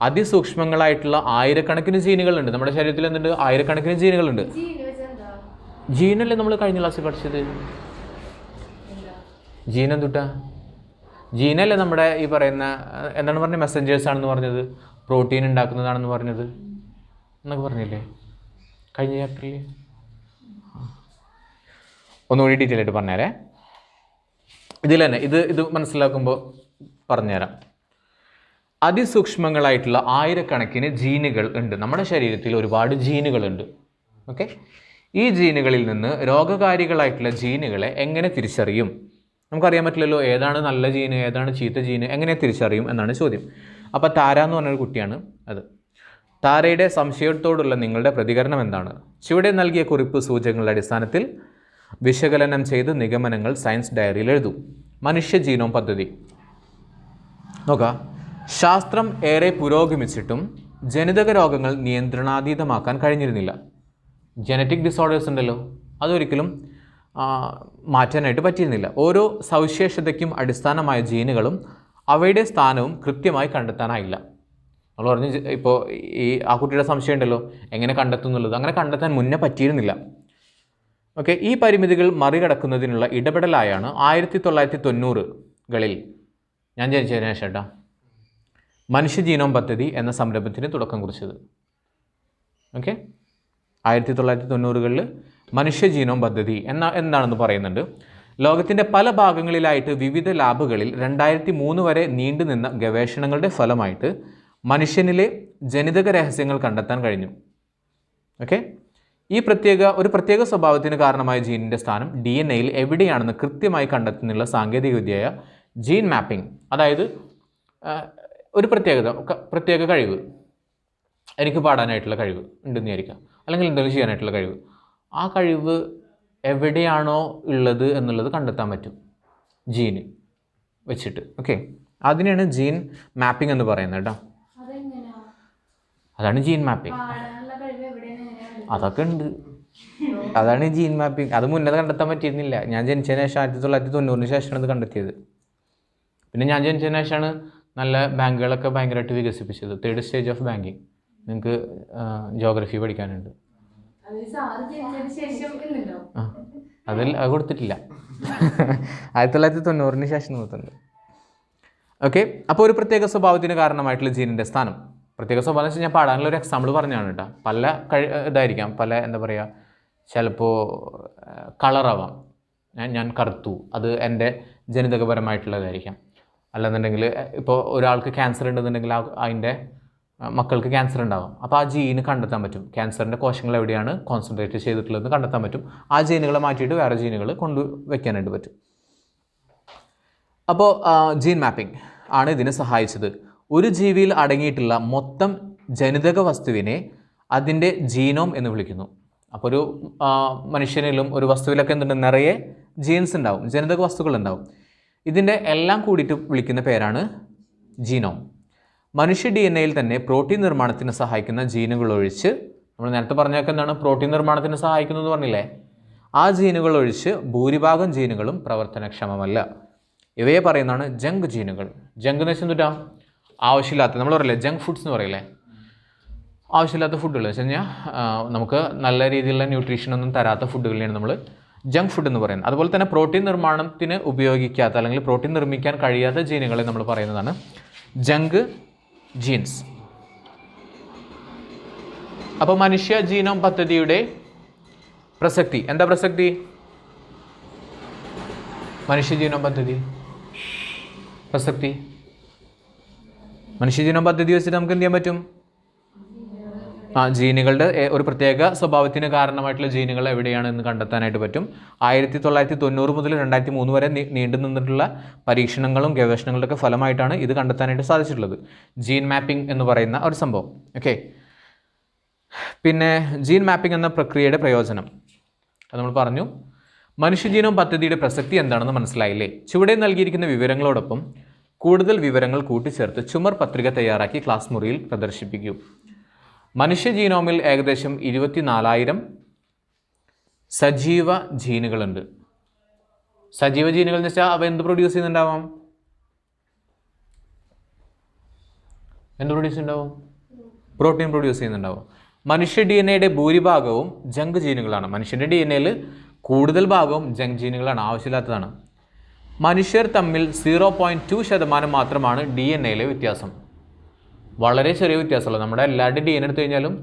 അതിസൂക്ഷ്മങ്ങളായിട്ടുള്ള ആയിരക്കണക്കിന് ജീനുകളുണ്ട് നമ്മുടെ ശരീരത്തിൽ. എന്തുണ്ട്? ആയിരക്കണക്കിന് ജീനുകളുണ്ട്. ജീനല്ലേ നമ്മൾ കഴിഞ്ഞ ക്ലാസ്സിൽ പഠിച്ചത്? ജീൻ എന്തുട്ടാ? ജീനല്ലേ നമ്മുടെ ഈ പറയുന്ന എന്താണ് പറഞ്ഞത്? മെസ്സഞ്ചേഴ്സ് ആണെന്ന് പറഞ്ഞത്, പ്രോട്ടീൻ ഉണ്ടാക്കുന്നതാണെന്ന് പറഞ്ഞത് എന്നൊക്കെ പറഞ്ഞില്ലേ കഴിഞ്ഞ ചാപ്റ്ററിൽ? ഒന്നുകൂടി ഡീറ്റെയിൽ ആയിട്ട് പറഞ്ഞുതരേ. ഇതിൽ തന്നെ ഇത് മനസ്സിലാക്കുമ്പോൾ പറഞ്ഞുതരാം. അതിസൂക്ഷ്മങ്ങളായിട്ടുള്ള ആയിരക്കണക്കിന് ജീനുകൾ ഉണ്ട് നമ്മുടെ ശരീരത്തിൽ. ഒരുപാട് ജീനുകളുണ്ട്. ഓക്കെ. ഈ ജീനുകളിൽ നിന്ന് രോഗകാരികളായിട്ടുള്ള ജീനുകളെ എങ്ങനെ തിരിച്ചറിയും? നമുക്കറിയാൻ പറ്റില്ലല്ലോ ഏതാണ് നല്ല ജീന് ഏതാണ് ചീത്ത ജീന്, എങ്ങനെ തിരിച്ചറിയും എന്നാണ് ചോദ്യം. അപ്പോൾ താര എന്ന് പറഞ്ഞൊരു കുട്ടിയാണ് അത്. താരയുടെ സംശയത്തോടുള്ള നിങ്ങളുടെ പ്രതികരണം എന്താണ്? ചുവടെ നൽകിയ കുറിപ്പ് സൂചകങ്ങളുടെ അടിസ്ഥാനത്തിൽ വിശകലനം ചെയ്ത് നിഗമനങ്ങൾ സയൻസ് ഡയറിയിൽ എഴുതൂ. മനുഷ്യ ജീനോം പദ്ധതി നോക്കാം. ശാസ്ത്രം ഏറെ പുരോഗമിച്ചിട്ടും ജനിതക രോഗങ്ങൾ നിയന്ത്രണാതീതമാക്കാൻ കഴിഞ്ഞിരുന്നില്ല. ജനറ്റിക് ഡിസോർഡേഴ്സ് ഉണ്ടല്ലോ, അതൊരിക്കലും മാറ്റാനായിട്ട് പറ്റിയിരുന്നില്ല. ഓരോ സവിശേഷതയ്ക്കും അടിസ്ഥാനമായ ജീനുകളും അവയുടെ സ്ഥാനവും കൃത്യമായി കണ്ടെത്താനായില്ല. നമ്മൾ പറഞ്ഞു ഇപ്പോൾ ആ കുട്ടിയുടെ സംശയം ഉണ്ടല്ലോ എങ്ങനെ കണ്ടെത്തുന്നുള്ളത്, അങ്ങനെ കണ്ടെത്താൻ മുന്നേ പറ്റിയിരുന്നില്ല. ഓക്കെ, ഈ പരിമിതികൾ മറികടക്കുന്നതിനുള്ള ഇടപെടലായാണ് 1990കളിൽ ഞാൻ ജനിച്ചതിന് ശേഷം കേട്ടോ മനുഷ്യ ജീനോം പദ്ധതി എന്ന സംരംഭത്തിന് തുടക്കം കുറിച്ചത്. ഓക്കെ, 1990കളിൽ മനുഷ്യ ജീനോം പദ്ധതി എന്താണെന്ന് പറയുന്നുണ്ട്. ലോകത്തിൻ്റെ പല ഭാഗങ്ങളിലായിട്ട് വിവിധ ലാബുകളിൽ 2003 വരെ നീണ്ടുനിന്ന ഗവേഷണങ്ങളുടെ ഫലമായിട്ട് മനുഷ്യനിലെ ജനിതക രഹസ്യങ്ങൾ കണ്ടെത്താൻ കഴിഞ്ഞു. ഓക്കെ, ഒരു പ്രത്യേക സ്വഭാവത്തിന് കാരണമായ ജീനിൻ്റെ സ്ഥാനം DNA-യിൽ എവിടെയാണെന്ന് കൃത്യമായി കണ്ടെത്തുന്നുള്ള സാങ്കേതികവിദ്യയായ ജീൻ മാപ്പിംഗ്, അതായത് ഒരു പ്രത്യേക കഴിവ്, എനിക്ക് പാടാനായിട്ടുള്ള കഴിവ് ഉണ്ടെന്ന് വിചാരിക്കാം, അല്ലെങ്കിൽ എന്തെങ്കിലും ചെയ്യാനായിട്ടുള്ള കഴിവ്, ആ കഴിവ് എവിടെയാണോ ഉള്ളത് എന്നുള്ളത് കണ്ടെത്താൻ പറ്റും ജീന് വെച്ചിട്ട്. ഓക്കെ, അതിനെയാണ് ജീൻ മാപ്പിംഗ് എന്ന് പറയുന്നത് കേട്ടോ. അതാണ് ജീൻ മാപ്പിംഗ്. അതൊക്കെ ഉണ്ട്, അതാണ് ജീൻ മാപ്പിംഗ്. അത് മുന്നേ കണ്ടെത്താൻ പറ്റിയിരുന്നില്ല. ഞാൻ ജനിച്ചതിന് ശേഷം 1990 ശേഷമാണ് ഇത് കണ്ടെത്തിയത്. പിന്നെ ഞാൻ ജനിച്ചതിന് ശേഷമാണ് നല്ല ബാങ്കുകളൊക്കെ ഭയങ്കരമായിട്ട് വികസിപ്പിച്ചത്. 3rd stage of banking. നിങ്ങൾക്ക് ജോഗ്രഫി പഠിക്കാനുണ്ട്. അത് കൊടുത്തിട്ടില്ല. 1990 ശേഷം നോക്കുന്നുണ്ട്. ഓക്കെ, അപ്പോൾ ഒരു പ്രത്യേക സ്വഭാവത്തിന് കാരണമായിട്ടുള്ള ജീനിൻ്റെ സ്ഥാനം, പ്രത്യേക സ്വഭാവം എന്ന് വെച്ചാൽ ഞാൻ പാടാനുള്ള ഒരു എക്സാമ്പിൾ പറഞ്ഞാണ് കേട്ടോ. പല ഇതായിരിക്കാം, പല എന്താ പറയുക, ചിലപ്പോൾ കളറാവാം. ഞാൻ കറുത്തു, അത് എൻ്റെ ജനിതകപരമായിട്ടുള്ളതായിരിക്കാം. അല്ലെന്നുണ്ടെങ്കിൽ ഇപ്പോൾ ഒരാൾക്ക് ക്യാൻസർ ഉണ്ടെന്നുണ്ടെങ്കിൽ അതിൻ്റെ മക്കൾക്ക് ക്യാൻസർ ഉണ്ടാകും. അപ്പോൾ ആ ജീന് കണ്ടെത്താൻ പറ്റും, ക്യാൻസറിൻ്റെ കോശങ്ങൾ എവിടെയാണ് കോൺസെൻട്രേറ്റ് ചെയ്തിട്ടുള്ളതെന്ന് കണ്ടെത്താൻ പറ്റും. ആ ജീനുകളെ മാറ്റിയിട്ട് വേറെ ജീനുകൾ കൊണ്ടുവയ്ക്കാനായിട്ട് പറ്റും. അപ്പോൾ ജീൻ മാപ്പിംഗ് ആണ് ഇതിനെ സഹായിച്ചത്. ഒരു ജീവിയിൽ അടങ്ങിയിട്ടുള്ള മൊത്തം ജനിതക വസ്തുവിനെ അതിൻ്റെ ജീനോം എന്ന് വിളിക്കുന്നു. അപ്പോൾ ഒരു മനുഷ്യനിലും ഒരു വസ്തുവിലൊക്കെ എന്തുണ്ട്, നിറയെ ജീൻസ് ഉണ്ടാവും, ജനിതക വസ്തുക്കൾ ഉണ്ടാവും. ഇതിൻ്റെ എല്ലാം കൂടിയിട്ട് വിളിക്കുന്ന പേരാണ് ജീനോം. മനുഷ്യ DNA-യിൽ തന്നെ പ്രോട്ടീൻ നിർമ്മാണത്തിന് സഹായിക്കുന്ന ജീനുകൾ ഒഴിച്ച്, നമ്മൾ നേരത്തെ പറഞ്ഞൊക്കെ എന്താണ് പ്രോട്ടീൻ നിർമ്മാണത്തിന് സഹായിക്കുന്നു എന്ന് പറഞ്ഞില്ലേ, ആ ജീനുകൾ ഒഴിച്ച് ഭൂരിഭാഗം ജീനുകളും പ്രവർത്തനക്ഷമമല്ല. ഇവയെ പറയുന്നതാണ് ജങ്ക് ജീനുകൾ. ജങ്ക് എന്ന് വെച്ചാൽ എന്തുട്ടാ, ആവശ്യമില്ലാത്ത, നമ്മൾ പറയില്ലേ ജങ്ക് ഫുഡ്സ് എന്ന് പറയില്ലേ, ആവശ്യമില്ലാത്ത ഫുഡുകൾ വെച്ച് കഴിഞ്ഞാൽ നമുക്ക് നല്ല രീതിയിലുള്ള ന്യൂട്രീഷനൊന്നും തരാത്ത ഫുഡുകളെയാണ് നമ്മൾ ജങ്ക് ഫുഡ് എന്ന് പറയുന്നത്. അതുപോലെ തന്നെ പ്രോട്ടീൻ നിർമ്മാണത്തിന് ഉപയോഗിക്കാത്ത അല്ലെങ്കിൽ പ്രോട്ടീൻ നിർമ്മിക്കാൻ കഴിയാത്ത ജീനുകളെ നമ്മൾ പറയുന്നതാണ് ജങ്ക് ജീൻസ്. അപ്പോൾ മനുഷ്യ ജീനോം പദ്ധതിയുടെ പ്രസക്തി എന്താ? മനുഷ്യ ജീനോം പദ്ധതി വെച്ചിട്ട് നമുക്ക് എന്ത് ചെയ്യാൻ പറ്റും? ജീനുകളുടെ ഒരു പ്രത്യേക സ്വഭാവത്തിന് കാരണമായിട്ടുള്ള ജീനുകൾ എവിടെയാണെന്ന് കണ്ടെത്താനായിട്ട് പറ്റും. 1990 മുതൽ 2003 വരെ നീണ്ടു നിന്നിട്ടുള്ള പരീക്ഷണങ്ങളും ഗവേഷണങ്ങളുടെയൊക്കെ ഫലമായിട്ടാണ് ഇത് കണ്ടെത്താനായിട്ട് സാധിച്ചിട്ടുള്ളത്, ജീൻ മാപ്പിംഗ് എന്ന് പറയുന്ന ഒരു സംഭവം. ഓക്കെ, പിന്നെ ജീൻ മാപ്പിംഗ് എന്ന പ്രക്രിയയുടെ പ്രയോജനം അത് നമ്മൾ പറഞ്ഞു. മനുഷ്യ ജീനോം പദ്ധതിയുടെ പ്രസക്തി എന്താണെന്ന് മനസ്സിലായില്ലേ? ചുവടെ നൽകിയിരിക്കുന്ന വിവരങ്ങളോടൊപ്പം കൂടുതൽ വിവരങ്ങൾ കൂട്ടിച്ചേർത്ത് ചുമർ പത്രിക തയ്യാറാക്കി ക്ലാസ് മുറിയിൽ പ്രദർശിപ്പിക്കൂ. മനുഷ്യ ജീനോമിൽ ഏകദേശം 24,000 സജീവ ജീനുകളുണ്ട്. സജീവ ജീനുകൾ എന്ന് വെച്ചാൽ അവ എന്ത് പ്രൊഡ്യൂസ് ചെയ്യുന്നുണ്ടാവാം? പ്രോട്ടീൻ പ്രൊഡ്യൂസ് ചെയ്യുന്നുണ്ടാവും. മനുഷ്യ DNA-യുടെ ഭൂരിഭാഗവും ജങ്ക് ജീനുകളാണ്. മനുഷ്യൻ്റെ DNA-യിൽ കൂടുതൽ ഭാഗവും ജങ്ക് ജീനുകളാണ്, ആവശ്യമില്ലാത്തതാണ്. മനുഷ്യർ തമ്മിൽ 0.2% മാത്രമാണ് DNA-യിലെ വ്യത്യാസം. വളരെ ചെറിയ വ്യത്യാസമുള്ളൂ. നമ്മുടെ എല്ലാവരുടെയും DNA എടുത്തു കഴിഞ്ഞാലും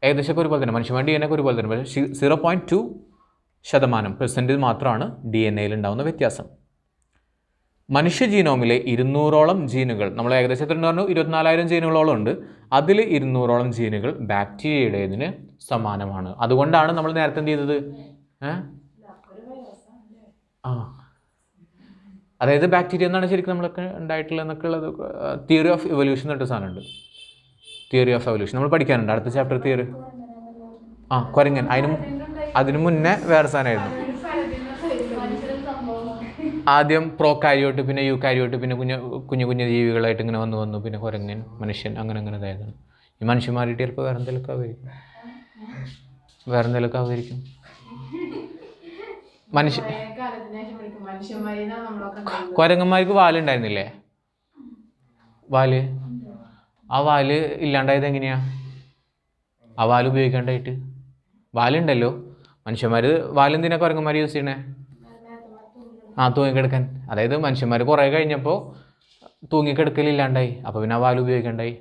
ഏകദേശമൊക്കെ ഒരുപോലെ തന്നെ, മനുഷ്യന്മാരുടെ DNA ഒക്കെ ഒരുപോലെ തന്നെ, പക്ഷേ 0.2% മാത്രമാണ് DNA-യിൽ ഉണ്ടാകുന്ന വ്യത്യാസം. മനുഷ്യ ജീനോമിലെ 200ഓളം ജീനുകൾ, നമ്മൾ ഏകദേശം എത്ര പറഞ്ഞു? 24,000 ജീനുകളോളം ഉണ്ട്. അതിൽ 200ഓളം ജീനുകൾ ബാക്ടീരിയയുടേതിന് സമാനമാണ്. അതുകൊണ്ടാണ് നമ്മൾ നേരത്തെ എന്ത് ചെയ്തത്, അതായത് ബാക്ടീരിയ എന്നാണ് ശരിക്കും നമ്മളൊക്കെ ഉണ്ടായിട്ടുള്ളത് എന്നൊക്കെ ഉള്ളത് തിയറി ഓഫ് ഇവല്യൂഷൻ എന്നിട്ട് സാധനമുണ്ട്. തിയറി ഓഫ് എവല്യൂഷൻ നമ്മൾ പഠിക്കാനുണ്ട്. അടുത്ത ചാപ്റ്റർ തിയറി കുരങ്ങൻ. അതിനു മുന്നേ വേറെ സാധനമായിരുന്നു. ആദ്യം പ്രോകാരിയോട്ട്, പിന്നെ യൂകാരിയോട്ട്, പിന്നെ കുഞ്ഞു കുഞ്ഞു ജീവികളായിട്ട് ഇങ്ങനെ വന്നു, പിന്നെ കുരങ്ങൻ, മനുഷ്യൻ, അങ്ങനെ ഇതായിരുന്നു. ഈ മനുഷ്യന്മാരായിട്ട് ചിലപ്പോൾ വേറെ എന്തെങ്കിലുമൊക്കെ ആവുമായിരിക്കും. കുരങ്ങന്മാർക്ക് വാലുണ്ടായിരുന്നില്ലേ? വാല്, ആ വാല് ഇല്ലാണ്ടായത് എങ്ങനെയാ? ആ വാല് ഉപയോഗിക്കാണ്ടായിട്ട്. വാലുണ്ടല്ലോ മനുഷ്യന്മാർ. വാലെന്തിനാ കുരങ്ങന്മാർ യൂസ് ചെയ്യണേ? തൂങ്ങിക്കിടക്കാൻ. അതായത് മനുഷ്യന്മാർ കുറേ കഴിഞ്ഞപ്പോൾ തൂങ്ങിക്കിടക്കലില്ലാണ്ടായി, അപ്പോൾ പിന്നെ ആ വാല് ഉപയോഗിക്കണ്ടായി.